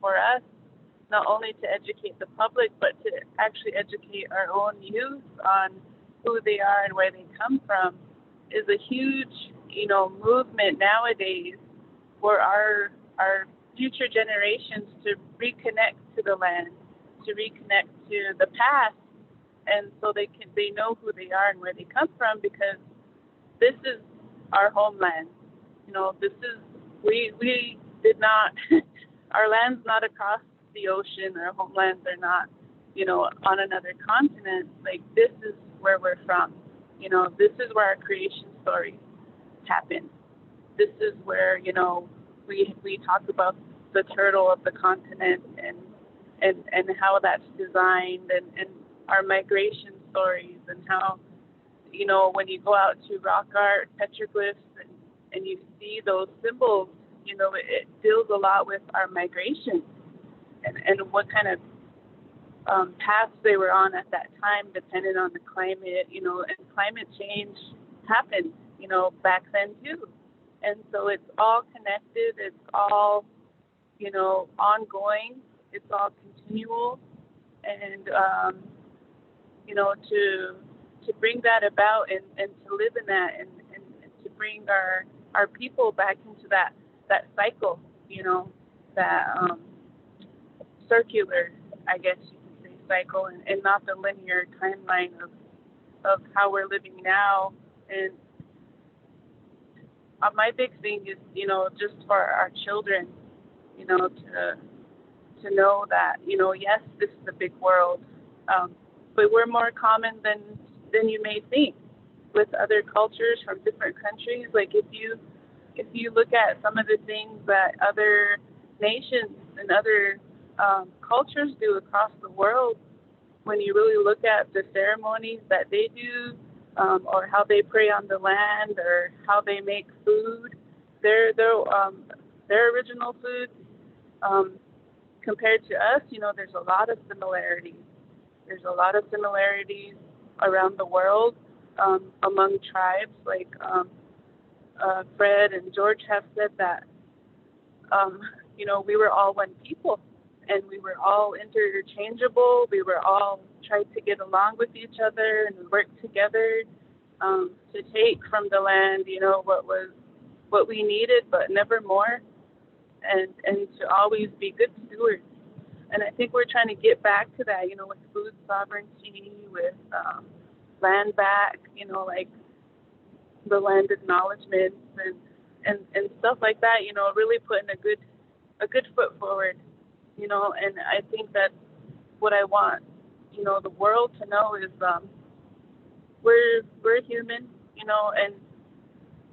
for us, not only to educate the public, but to actually educate our own youth on who they are and where they come from, is a huge, movement nowadays for our future generations to reconnect to the land, to reconnect to the past, and so they know who they are and where they come from, because this is our homeland. This is we did not our land's not across the ocean. Our homelands are not, on another continent. Like, this is where we're from. This is where our creation stories happen. This is where, we talk about the turtle of the continent and how that's designed, and our migration stories, and how, when you go out to rock art, petroglyphs, and you see those symbols, it deals a lot with our migration and what kind of paths they were on at that time, depending on the climate, and climate change happened, back then too. And so it's all connected, it's all, ongoing, it's all continual. And, to bring that about and to live in that, and to bring our people back into that cycle, that circular, I guess you could say, cycle, and not the linear timeline of how we're living now. And my big thing is, just for our children, to know that, yes, this is a big world, but we're more common than you may think, with other cultures from different countries. Like, if you look at some of the things that other nations and other cultures do across the world, when you really look at the ceremonies that they do, or how they pray on the land, or how they make food, their original food, compared to us, there's a lot of similarities. There's a lot of similarities around the world, among tribes. Like, Fred and George have said that, we were all one people, and we were all interchangeable. We were all tried to get along with each other and work together, to take from the land, what we needed, but never more, and to always be good stewards. And I think we're trying to get back to that, with food sovereignty, with land back, like the land acknowledgements and stuff like that. Really putting a good foot forward. And I think that's what I want, the world to know is, we're human, and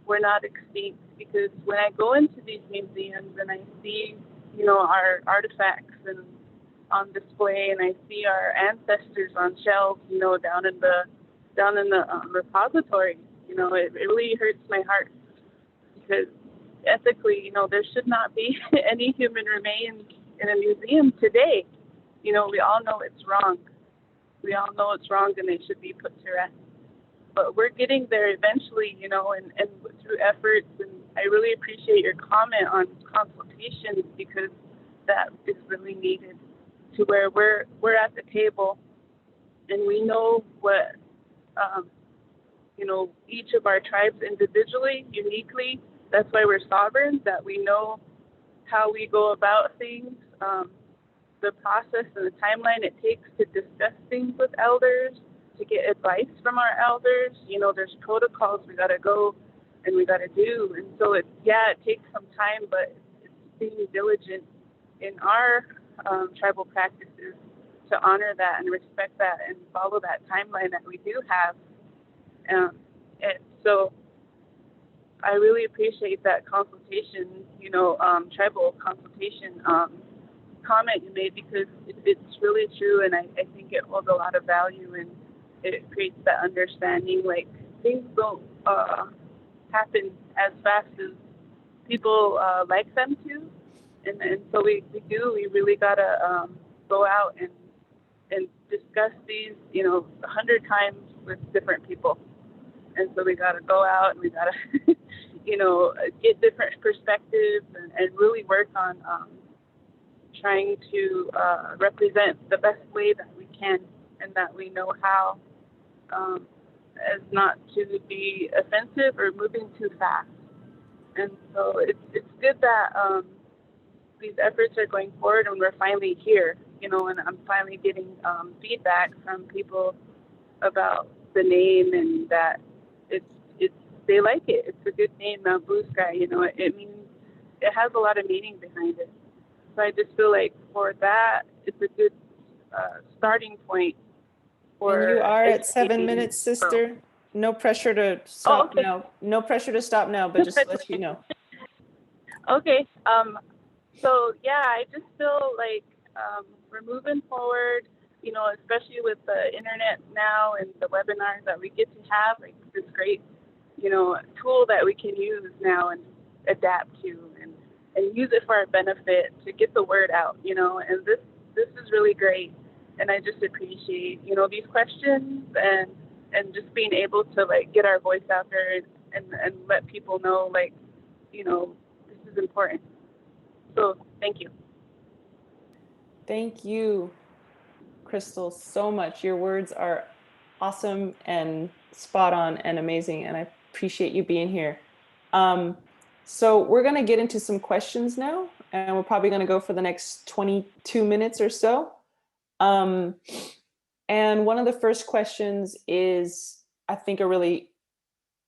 we're not extinct. Because when I go into these museums and I see, our artifacts and on display, and I see our ancestors on shelves, down in the repository, it really hurts my heart, because ethically, there should not be any human remains in a museum today. We all know it's wrong. We all know it's wrong, and they should be put to rest. But we're getting there eventually, and through efforts. And I really appreciate your comment on consultations, because that is really needed, to where we're at the table, and we know what, each of our tribes individually, uniquely. That's why we're sovereign, that we know how we go about things, the process and the timeline it takes to discuss things with elders, to get advice from our elders. There's protocols we got to go and we got to do. And so it takes some time, but it's being diligent in our tribal practices to honor that and respect that and follow that timeline that we do have. And so I really appreciate that consultation, tribal consultation comment you made, because it's really true, and I think it holds a lot of value, and it creates that understanding. Like, things don't happen as fast as people like them to, and so we really gotta go out and discuss these 100 times with different people. And so we gotta go out and we gotta get different perspectives and really work on trying to represent the best way that we can and that we know how, as not to be offensive or moving too fast. And so it's good that these efforts are going forward, and we're finally here, and I'm finally getting feedback from people about the name, and that they like it. It's a good name, Mount Blue Sky. It means, it has a lot of meaning behind it. So I just feel like for that, it's a good starting point. And you are at 7 minutes, sister. No pressure to stop now. No pressure to stop now, but just to let you know. Okay. So yeah, I just feel like we're moving forward, especially with the internet now and the webinars that we get to have, like this great, tool that we can use now and adapt to and use it for our benefit to get the word out, and this is really great. And I just appreciate, these questions and just being able to get our voice out there and let people know, this is important. So thank you. Thank you, Crystal, so much. Your words are awesome and spot on and amazing, and I appreciate you being here. So we're going to get into some questions now, and we're probably going to go for the next 22 minutes or so. And one of the first questions is, I think, a really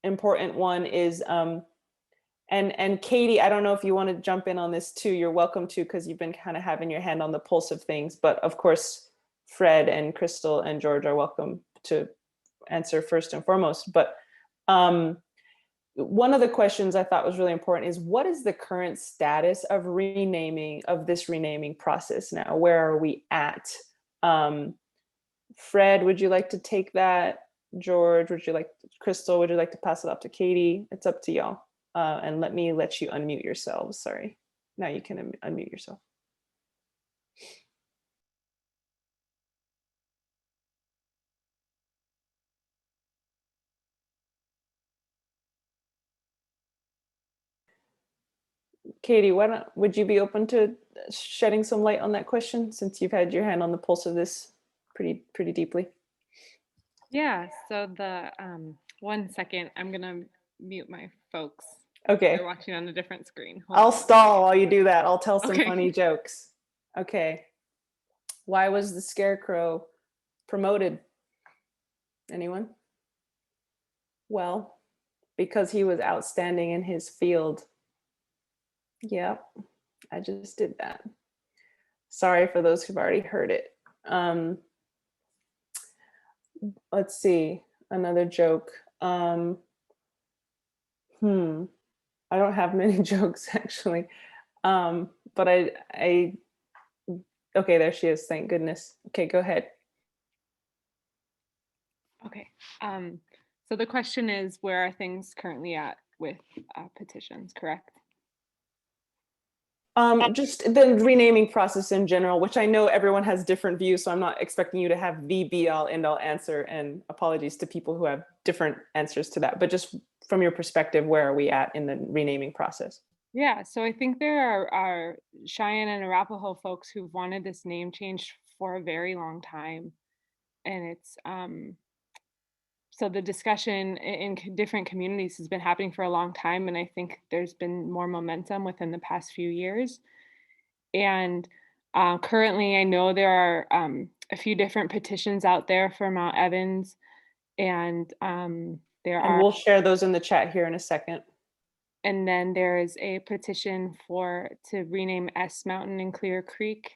important one is, and Katie, I don't know if you want to jump in on this too. You're welcome to, because you've been kind of having your hand on the pulse of things. But of course, Fred and Crystal and George are welcome to answer first and foremost. But one of the questions I thought was really important is, what is the current status of this renaming process now? Where are we at? Fred, would you like to take that? George, Crystal, would you like to pass it off to Katie? It's up to y'all. And let you unmute yourselves. Sorry. Now you can unmute yourself. Katie, would you be open to shedding some light on that question, since you've had your hand on the pulse of this pretty deeply? Yeah, so the 1 second, I'm gonna mute my folks. Okay. They're watching on a different screen. I'll stall while you do that. I'll tell some funny jokes. Okay. Why was the Scarecrow promoted? Anyone? Well, because he was outstanding in his field. Yep, I just did that. Sorry for those who've already heard it. Let's see, another joke. I don't have many jokes actually, but I okay, there she is, thank goodness. Okay, go ahead. Okay, so the question is, where are things currently at with petitions, correct? Just the renaming process in general, which I know everyone has different views, so I'm not expecting you to have the be-all end-all answer, and apologies to people who have different answers to that, but just from your perspective, where are we at in the renaming process? Yeah, so I think there are Cheyenne and Arapaho folks who've wanted this name changed for a very long time, and it's so the discussion in different communities has been happening for a long time, and I think there's been more momentum within the past few years. And currently, I know there are a few different petitions out there for Mount Evans, and There And are, we'll share those in the chat here in a second. and then there is a petition to rename S Mountain and Clear Creek.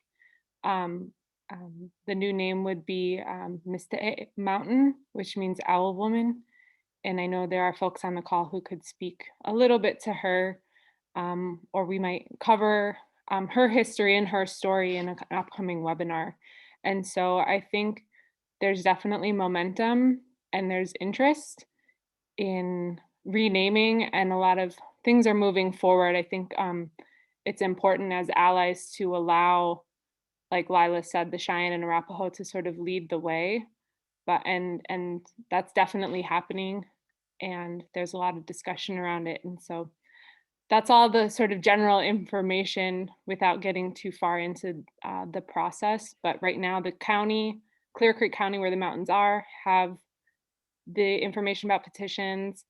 The new name would be Mestaa'ehehe Mountain, which means Owl Woman. And I know there are folks on the call who could speak a little bit to her, or we might cover her history and her story in an upcoming webinar. And so I think there's definitely momentum and there's interest in renaming, and a lot of things are moving forward. I think it's important as allies to allow, like Lila said, the Cheyenne and Arapaho to sort of lead the way. But and that's definitely happening, and there's a lot of discussion around it. And so that's all the sort of general information without getting too far into the process. But right now, the county, Clear Creek County, where the mountains are, have the information about petitions.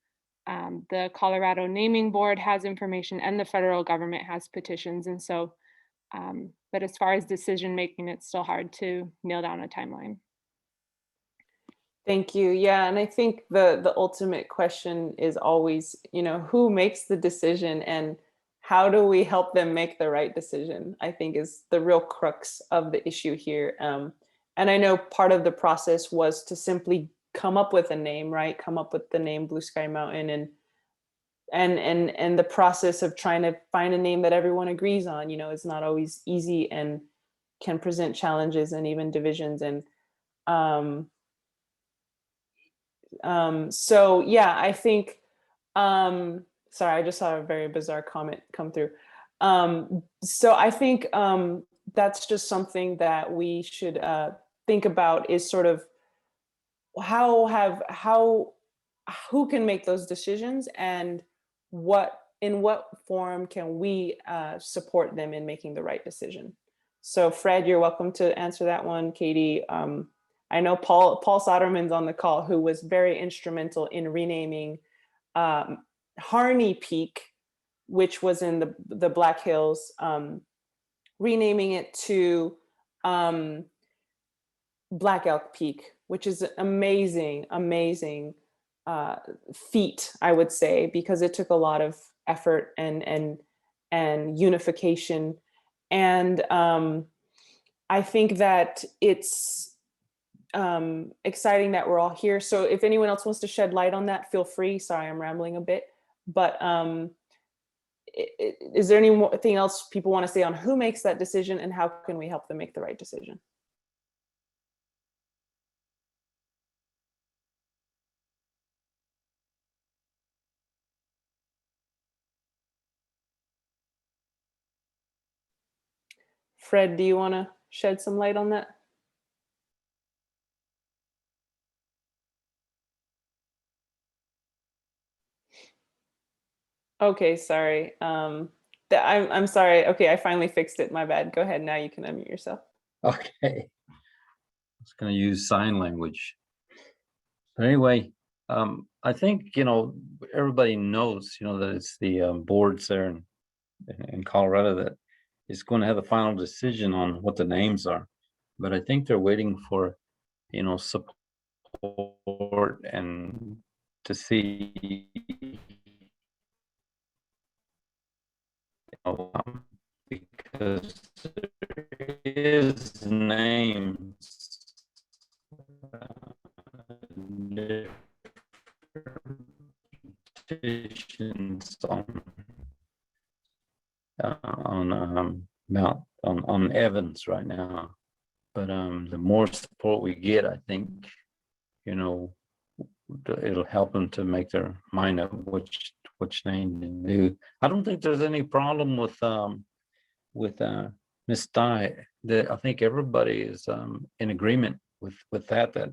The Colorado Naming Board has information, and the federal government has petitions. And so, but as far as decision making, it's still hard to nail down a timeline. Thank you. Yeah, and I think the ultimate question is always, who makes the decision and how do we help them make the right decision? I think is the real crux of the issue here. And I know part of the process was to simply come up with a name, right? Come up with the name Blue Sky Mountain, and the process of trying to find a name that everyone agrees on, is not always easy and can present challenges and even divisions. And so yeah, I think, sorry, I just saw a very bizarre comment come through. So I think that's just something that we should think about, is sort of who can make those decisions, and in what form can we support them in making the right decision. So Fred, you're welcome to answer that one. Katie, I know Paul Soderman's on the call, who was very instrumental in renaming Harney Peak, which was in the Black Hills, renaming it to Black Elk Peak, which is an amazing feat, I would say, because it took a lot of effort and unification. And I think that it's exciting that we're all here. So if anyone else wants to shed light on that, feel free. Sorry, I'm rambling a bit, but is there anything else people want to say on who makes that decision and how can we help them make the right decision? Fred, do you want to shed some light on that? Okay, sorry. I'm sorry. Okay, I finally fixed it. My bad. Go ahead. Now you can unmute yourself. Okay. I was going to use sign language. But anyway, I think, everybody knows, that it's the boards there in Colorado that is going to have the final decision on what the names are. But I think they're waiting for, support and to see, because there is names, petitions on Evans right now. But the more support we get, I think, it'll help them to make their mind up which name to do. I don't think there's any problem with Mestaa'ehehe. I think everybody is in agreement with that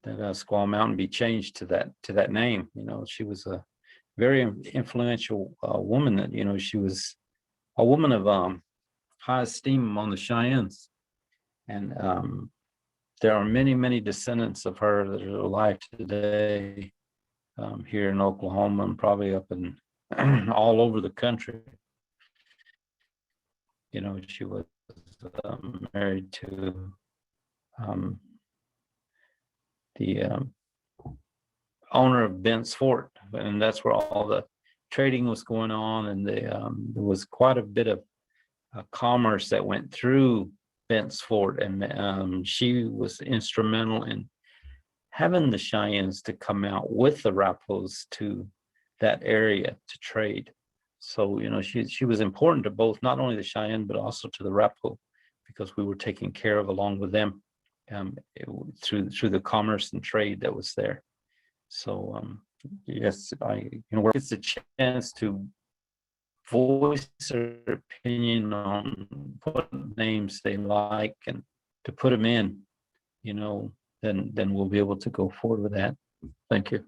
Squaw Mountain be changed to that name. She was a very influential woman. That she was a woman of high esteem among the Cheyennes, and there are many descendants of her that are alive today here in Oklahoma and probably up in all over the country. She was married to the owner of Bent's Fort, and that's where all the trading was going on, and there was quite a bit of commerce that went through Bent's Fort, and she was instrumental in having the Cheyennes to come out with the Arapahos to that area to trade. So, you know, she was important to both, not only the Cheyenne, but also to the Arapaho, because we were taken care of along with them through the commerce and trade that was there. So, yes, where it's a chance to voice their opinion on what names they like and to put them in, you know, then we'll be able to go forward with that. Thank you.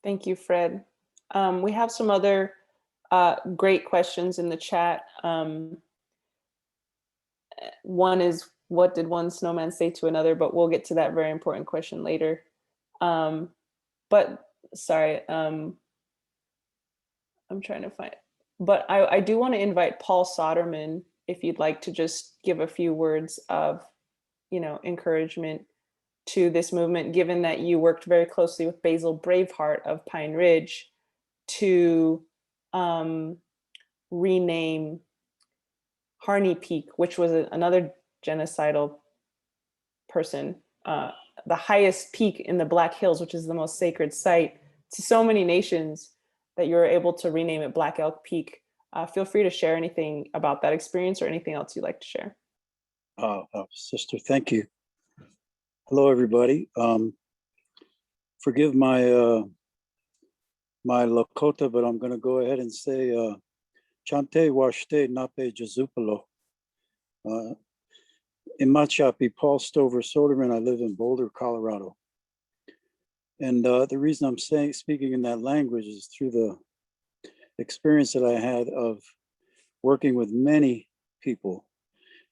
Thank you, Fred. We have some other great questions in the chat. One is, what did one snowman say to another? But we'll get to that very important question later. But sorry, I'm trying to find, but I do want to invite Paul Soderman, if you'd like to just give a few words of, you know, encouragement to this movement, given that you worked very closely with Basil Braveheart of Pine Ridge to rename Harney Peak, which was another genocidal person, the highest peak in the Black Hills, which is the most sacred site to so many nations, that you were able to rename it Black Elk Peak. Feel free to share anything about that experience or anything else you'd like to share. Sister, thank you. Hello, everybody. Forgive my my Lakota, but I'm going to go ahead and say Chante Washte Nape Jazupalo. Imachapi, Paul Stover Soderman. I live in Boulder, Colorado. And the reason I'm speaking in that language is through the experience that I had of working with many people,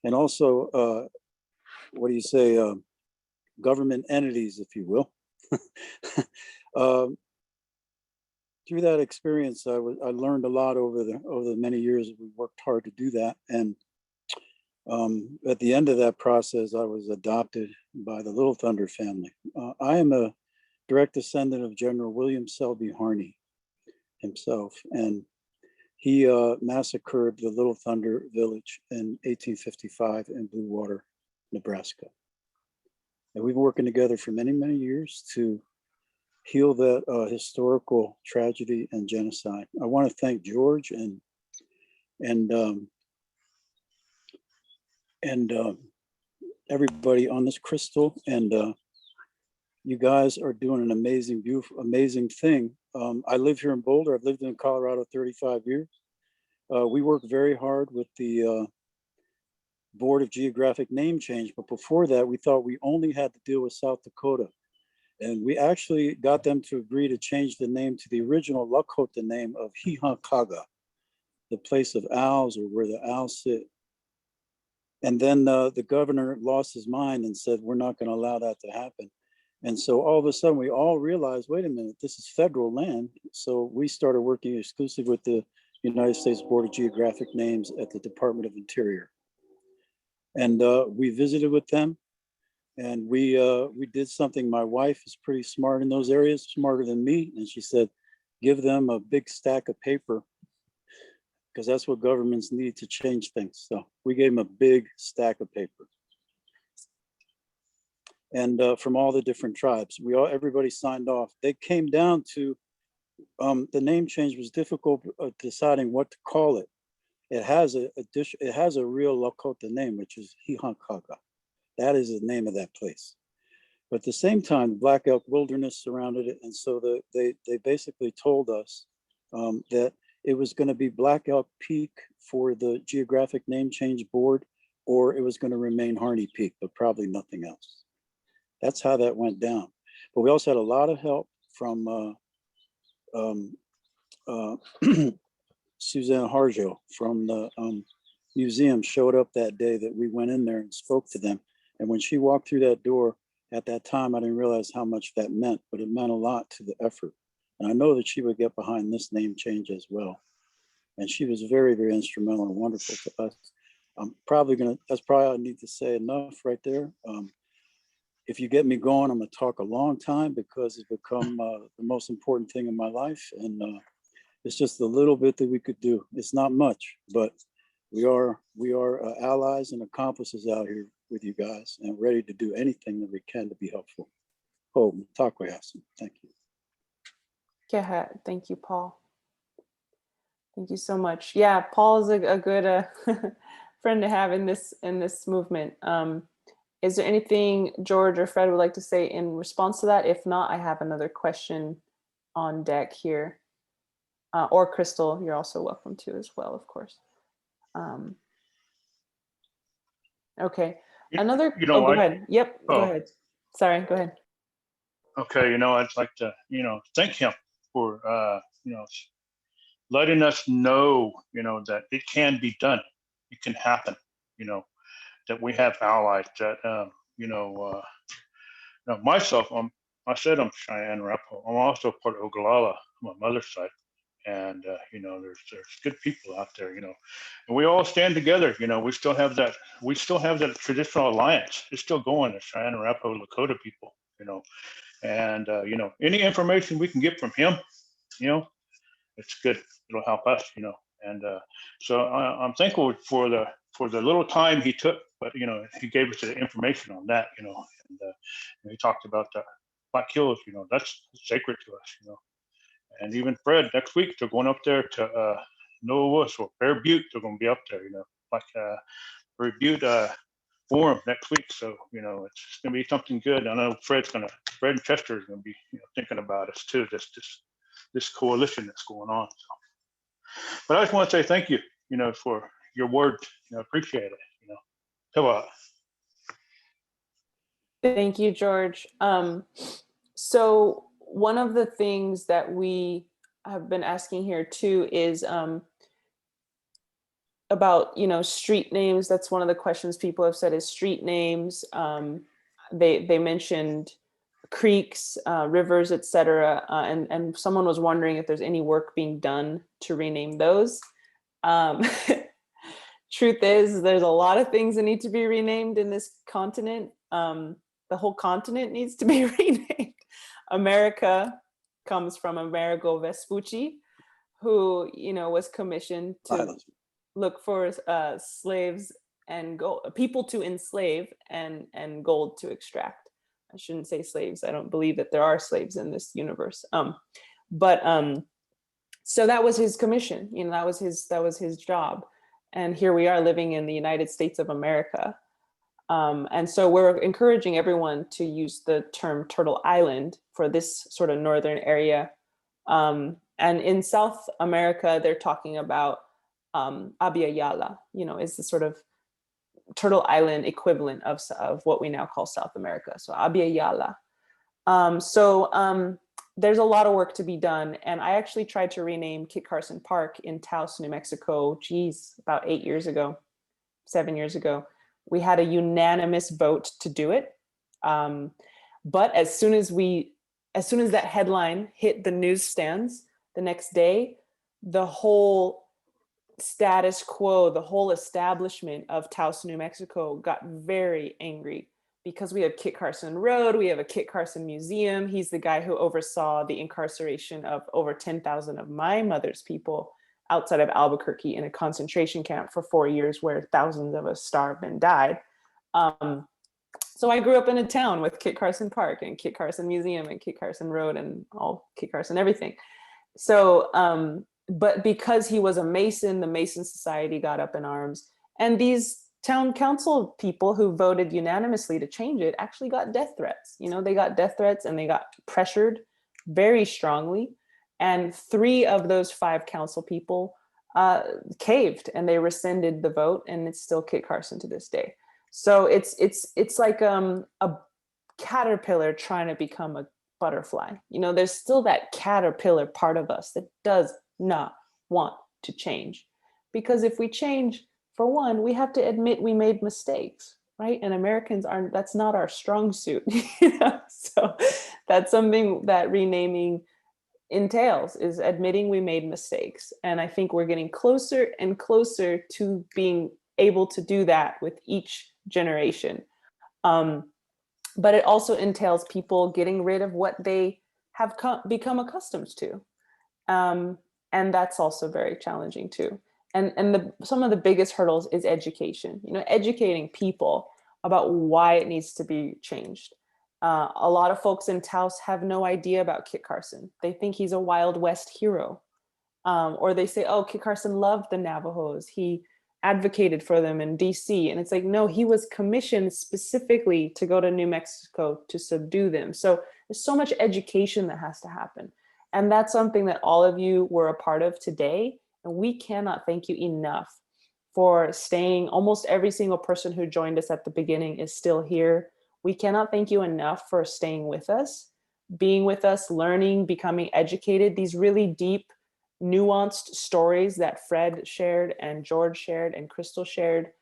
and also, what do you say, government entities, if you will. Through that experience, I learned a lot over the many years. We worked hard to do that, and at the end of that process, I was adopted by the Little Thunder family. I am a direct descendant of General William Selby Harney himself, and he massacred the Little Thunder village in 1855 in Blue Water, Nebraska. And we've been working together for many, many years to heal that historical tragedy and genocide. I want to thank George and everybody on this crystal, and you guys are doing an amazing, beautiful, amazing thing. I live here in Boulder. I've lived in Colorado 35 years. We work very hard with the Board of Geographic Name Change, but before that, we thought we only had to deal with South Dakota. And we actually got them to agree to change the name to the original Lakota name of Hihankaga, the place of owls, or where the owls sit. And then the governor lost his mind and said, we're not going to allow that to happen. And so all of a sudden we all realized, wait a minute, this is federal land. So we started working exclusively with the United States Board of Geographic Names at the Department of Interior. And we visited with them, and we did something. My wife is pretty smart in those areas, smarter than me. And she said, give them a big stack of paper, because that's what governments need to change things. So we gave them a big stack of paper. And from all the different tribes, everybody signed off. They came down to, the name change was difficult deciding what to call it. It has a real Lakota name, which is Hihankaga. That is the name of that place. But at the same time, Black Elk Wilderness surrounded it. And so they basically told us that it was going to be Black Elk Peak for the Geographic Name Change Board, or it was going to remain Harney Peak, but probably nothing else. That's how that went down. But we also had a lot of help from Suzanne Harjo from the museum. Showed up that day that we went in there and spoke to them. And when she walked through that door, at that time, I didn't realize how much that meant, but it meant a lot to the effort. And I know that she would get behind this name change as well. And she was very, very instrumental and wonderful to us. That's probably all I need to say enough right there. if you get me going, I'm gonna talk a long time because it's become the most important thing in my life. And it's just a little bit that we could do. It's not much, but we are allies and accomplices out here with you guys and ready to do anything that we can to be helpful. Oh, Mestaa'ehehe. Thank you. Yeah, thank you, Paul. Thank you so much. Yeah, Paul is a good friend to have in this movement. Is there anything George or Fred would like to say in response to that? If not, I have another question on deck here. Or Crystal, you're also welcome to as well, of course. Okay, another, go ahead. Yep, go ahead. Sorry, go ahead. Okay, I'd like to, thank him for, letting us know, that it can be done. It can happen, that we have allies that, myself, I said I'm Cheyenne Arapaho. I'm also part of Oglala on my mother's side. And, there's good people out there, and we all stand together. We still have that traditional alliance. It's still going, the Cheyenne Arapaho Lakota people, and, any information we can get from him, it's good. It'll help us, and so I'm thankful for the little time he took, but, he gave us the information on that, and he talked about the Black Hills, that's sacred to us, and even Fred, next week, they're going up there to Noah or Bear Butte. They're going to be up there, like Bear Butte forum next week. So, it's going to be something good. I know Fred and Chester is going to be thinking about us too, this coalition that's going on. So. But I just want to say thank you, for your words. Appreciate it. Hello. Thank you, George. So one of the things that we have been asking here too is about, street names. That's one of the questions people have said is street names. They mentioned creeks, rivers, etc. And someone was wondering if there's any work being done to rename those. Truth is, there's a lot of things that need to be renamed in this continent. The whole continent needs to be renamed. America comes from Amerigo Vespucci, who, was commissioned to look for slaves and gold, people to enslave and gold to extract. I shouldn't say slaves. I don't believe that there are slaves in this universe. So that was his commission. That was his job. And here we are living in the United States of America. And so we're encouraging everyone to use the term Turtle Island for this sort of northern area. And in South America, they're talking about Abya Yala, is the sort of Turtle Island equivalent of what we now call South America. So Abya Yala. So there's a lot of work to be done. And I actually tried to rename Kit Carson Park in Taos, New Mexico, about 7 years ago. We had a unanimous vote to do it. But as soon as that headline hit the newsstands the next day, the whole status quo, the whole establishment of Taos, New Mexico got very angry because we have Kit Carson Road, we have a Kit Carson Museum. He's the guy who oversaw the incarceration of over 10,000 of my mother's people outside of Albuquerque in a concentration camp for 4 years where thousands of us starved and died. So I grew up in a town with Kit Carson Park and Kit Carson Museum and Kit Carson Road and all Kit Carson everything. So, but because he was a Mason, the Mason Society got up in arms. And these town council people who voted unanimously to change it actually got death threats. They got death threats and they got pressured very strongly. And 3 of those 5 council people caved and they rescinded the vote, and it's still Kit Carson to this day. So it's like a caterpillar trying to become a butterfly. There's still that caterpillar part of us that does not want to change, because if we change, for one, we have to admit we made mistakes, right? And Americans that's not our strong suit. So that's something that renaming entails, is admitting we made mistakes. And I think we're getting closer and closer to being able to do that with each generation. but it also entails people getting rid of what they have become accustomed to. And that's also very challenging too. And some of the biggest hurdles is education, educating people about why it needs to be changed. A lot of folks in Taos have no idea about Kit Carson. They think he's a Wild West hero. Or they say, oh, Kit Carson loved the Navajos. He advocated for them in DC. And it's like, no, he was commissioned specifically to go to New Mexico to subdue them. So there's so much education that has to happen. And that's something that all of you were a part of today. And we cannot thank you enough for staying. Almost every single person who joined us at the beginning is still here. We cannot thank you enough for staying with us, being with us, learning, becoming educated. These really deep, nuanced stories that Fred shared and George shared and Crystal shared,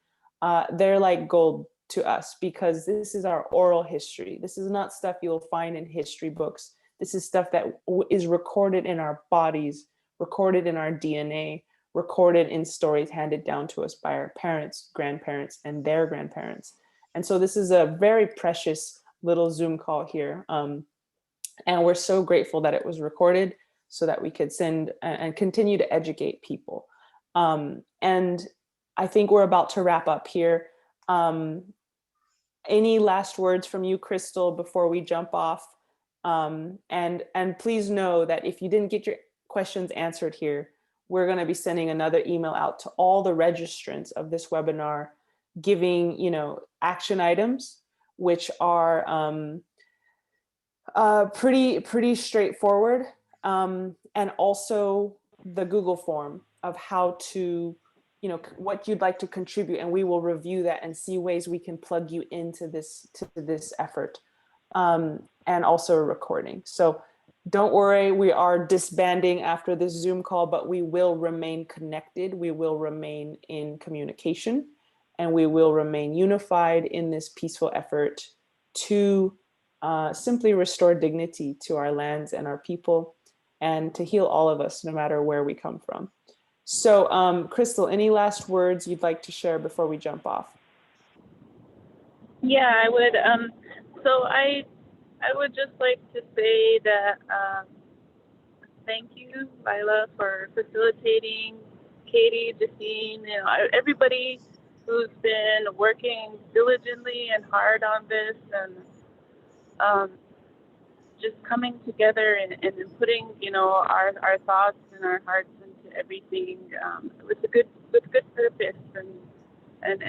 they're like gold to us because this is our oral history. This is not stuff you'll find in history books. This is stuff that is recorded in our bodies, recorded in our DNA, recorded in stories handed down to us by our parents, grandparents, and their grandparents. And so this is a very precious little Zoom call here. And we're so grateful that it was recorded so that we could send and continue to educate people. And I think we're about to wrap up here. Any last words from you, Crystal, before we jump off? And please know that if you didn't get your questions answered here, we're going to be sending another email out to all the registrants of this webinar, giving, action items, which are pretty straightforward. And also the Google form of how to, what you'd like to contribute, and we will review that and see ways we can plug you into this effort, and also a recording. So don't worry, we are disbanding after this Zoom call, but we will remain connected. We will remain in communication, and we will remain unified in this peaceful effort to simply restore dignity to our lands and our people, and to heal all of us, no matter where we come from. So, Crystal, any last words you'd like to share before we jump off? Yeah, I would. So I would just like to say that thank you, Lila, for facilitating, Katie, Justine, everybody who's been working diligently and hard on this, and just coming together and putting, our thoughts and our hearts into everything with good purpose, and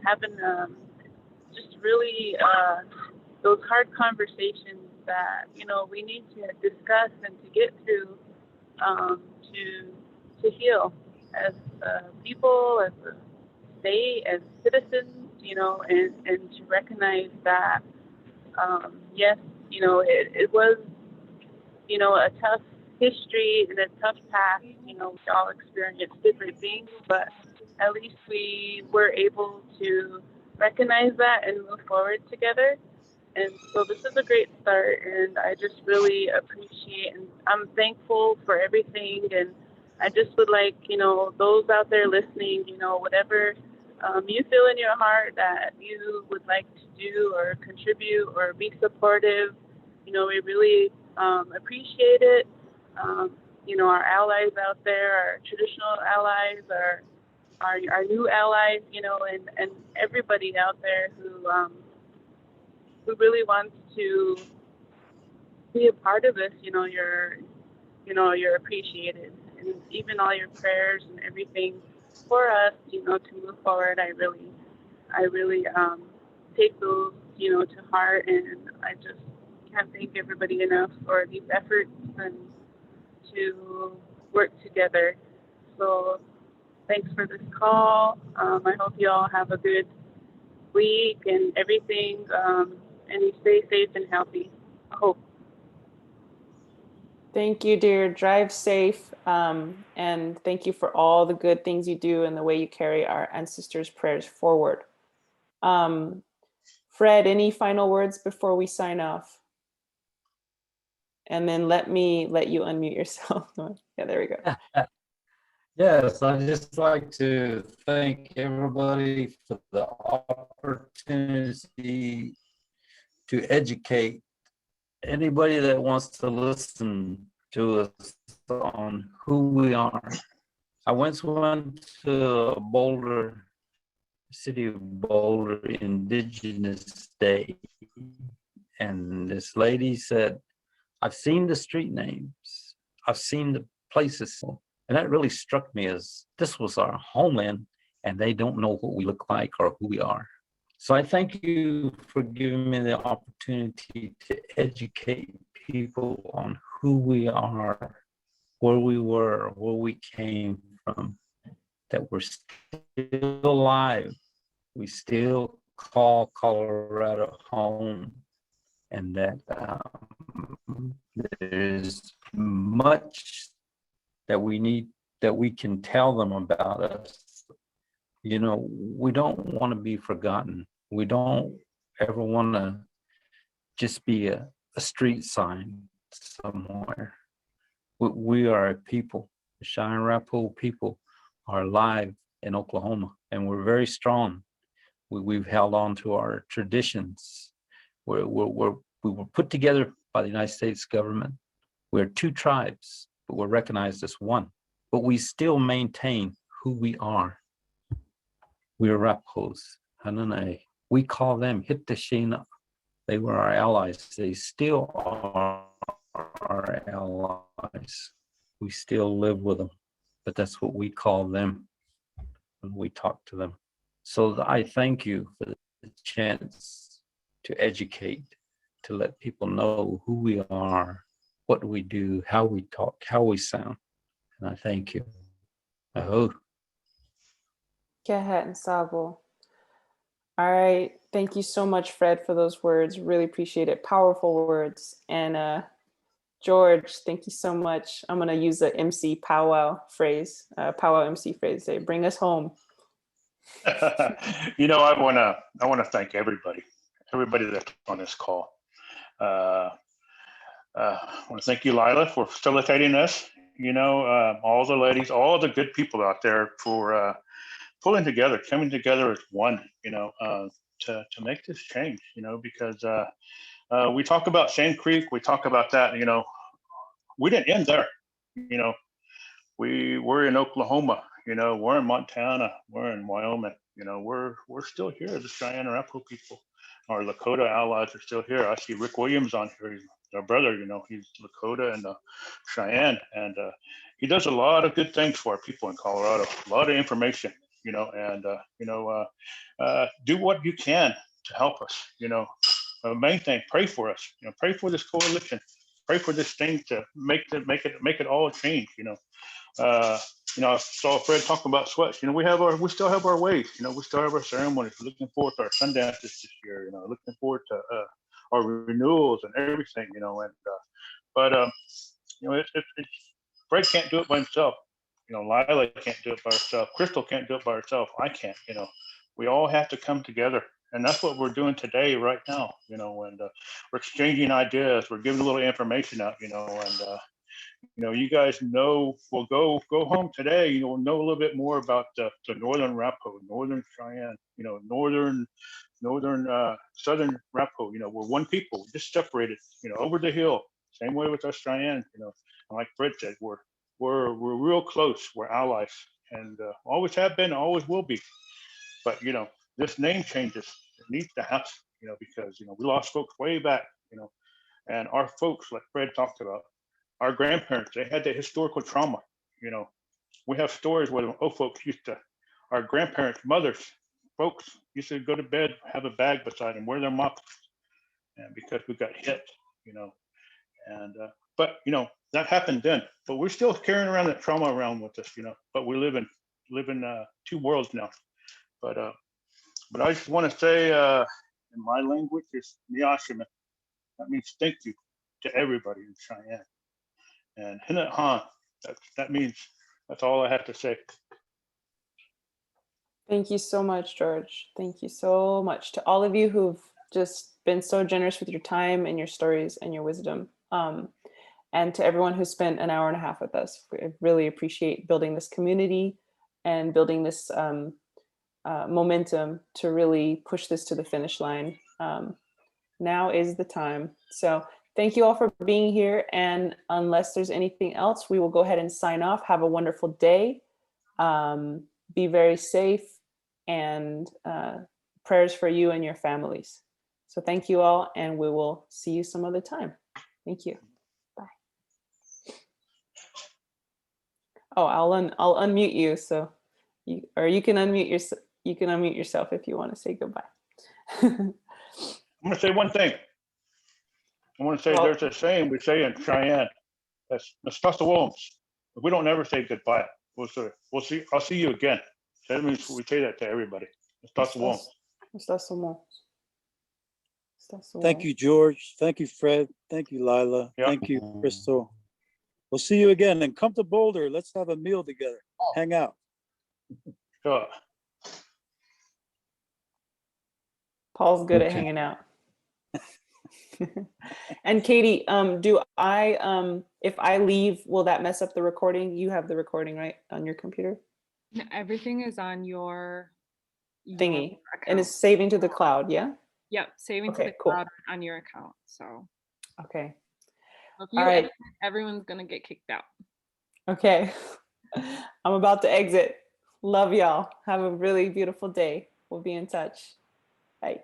having just really those hard conversations that we need to discuss and to get through to heal as people, as a state, as citizens, and to recognize that yes, it was a tough history and a tough past. We all experienced different things, but at least we were able to recognize that and move forward together. And so this is a great start, and I just really appreciate, and I'm thankful for everything. And I just would like, those out there listening, whatever you feel in your heart that you would like to do or contribute or be supportive, we really appreciate it. Our allies out there, our traditional allies, our new allies, and everybody out there who really wants to be a part of this, you're appreciated, and even all your prayers and everything for us, to move forward. I really take those, to heart, and I just can't thank everybody enough for these efforts and to work together. So thanks for this call. I hope you all have a good week and everything, and you stay safe and healthy. I hope. Thank you, dear. Drive safe. And thank you for all the good things you do and the way you carry our ancestors' prayers forward. Fred, any final words before we sign off? And then let you unmute yourself. Yeah, there we go. Yes, I'd just like to thank everybody for the opportunity to educate anybody that wants to listen to us on who we are. I once went to Boulder, city of Boulder Indigenous Day, and this lady said, I've seen the street names, I've seen the places, and that really struck me as this was our homeland, and they don't know what we look like or who we are. So I thank you for giving me the opportunity to educate people on who we are, where we were, where we came from, that we're still alive. We still call Colorado home, and that there's much that we need, that we can tell them about us. You know, we don't want to be forgotten. We don't ever want to just be a street sign somewhere. We are a people. The Cheyenne Arapaho people are alive in Oklahoma, and we're very strong. We've held on to our traditions. We were put together by the United States government. We're two tribes, but we're recognized as one. But we still maintain who we are. We are Arapahos, Hinono'eiteen. We call them Hittishina. They were our allies. They still are our allies. We still live with them, but that's what we call them when we talk to them. So I thank you for the chance to educate, to let people know who we are, what we do, how we talk, how we sound. And I thank you. Aho. Kehet and Sabo. All right. Thank you so much, Fred, for those words. Really appreciate it. Powerful words. And George, thank you so much. I'm going to use the MC powwow phrase, powwow MC phrase. Say, bring us home. You know, I want to thank everybody that's on this call. I want to thank you, Lila, for facilitating us. You know, all the ladies, all the good people out there for pulling together, coming together as one. You know, to make this change. You know, because we talk about Sand Creek, we talk about that. You know, we didn't end there. You know, we're in Oklahoma. You know, we're in Montana, we're in Wyoming. You know, we're still here. The Cheyenne Arapaho people, our Lakota allies are still here. I see Rick Williams on here. He's our brother. You know, he's Lakota and Cheyenne, and he does a lot of good things for our people in Colorado. A lot of information. You know, and do what you can to help us. You know, the main thing, pray for us. You know, pray for this coalition. Pray for this thing to make it all change. You know. You know, I saw Fred talking about sweats. You know, we still have our ways. You know, we still have our ceremonies. Looking forward to our Sundances this year. You know, looking forward to our renewals and everything. You know, and but you know, it's Fred can't do it by himself. You know, Lila can't do it by herself. Crystal can't do it by herself. I can't. You know, we all have to come together, and that's what we're doing today, right now. You know, and we're exchanging ideas. We're giving a little information out. You know, and you know, you guys know, we'll go home today. You know, know a little bit more about the Northern Arapaho, Northern Cheyenne, you know, Northern Southern Arapaho. You know, we're one people, just separated. You know, over the hill. Same way with us Cheyenne. You know, and like Fred said, we're real close. We're allies, and always have been, always will be. But you know, this name changes. It needs to happen. You know, because you know we lost folks way back. You know, and our folks, like Fred talked about. Our grandparents, they had that historical trauma. You know, we have stories where folks used to, our grandparents, mothers, folks used to go to bed, have a bag beside them, wear their moccasins, and because we got hit, you know, and but you know that happened then. But we're still carrying around that trauma around with us, you know. But we live in two worlds now. But I just want to say, in my language, is Niashima. That means thank you to everybody in Cheyenne. And Hinono'eiteen, that means, that's all I have to say. Thank you so much, George. Thank you so much to all of you who've just been so generous with your time and your stories and your wisdom. And to everyone who spent an hour and a half with us. I really appreciate building this community and building this momentum to really push this to the finish line. Now is the time. So thank you all for being here. And unless there's anything else, we will go ahead and sign off. Have a wonderful day. Be very safe, and prayers for you and your families. So thank you all, and we will see you some other time. Thank you. Bye. Oh, I'll unmute you, so you can unmute yourself if you want to say goodbye. I'm gonna say one thing. I want to say Well- there's a saying we say in Cheyenne. That's Mestaa'ehehe. We don't ever say goodbye. We'll see. I'll see you again. So that means we say that to everybody. Mestaa'ehehe. Thank you, George. Thank you, Fred. Thank you, Lila. Yeah. Thank you, Crystal. We'll see you again, and come to Boulder. Let's have a meal together. Hang out. Sure. Paul's good at Okay. hanging out. And Katie, if I leave, will that mess up the recording? You have the recording, right, on your computer? No, everything is on your Thingy. And account. it's saving to the cloud, yeah? Yep, saving to Okay, the cool. cloud on your account. So Okay. if you All right. edit, everyone's gonna get kicked out. Okay. I'm about to exit. Love y'all. Have a really beautiful day. We'll be in touch. Bye.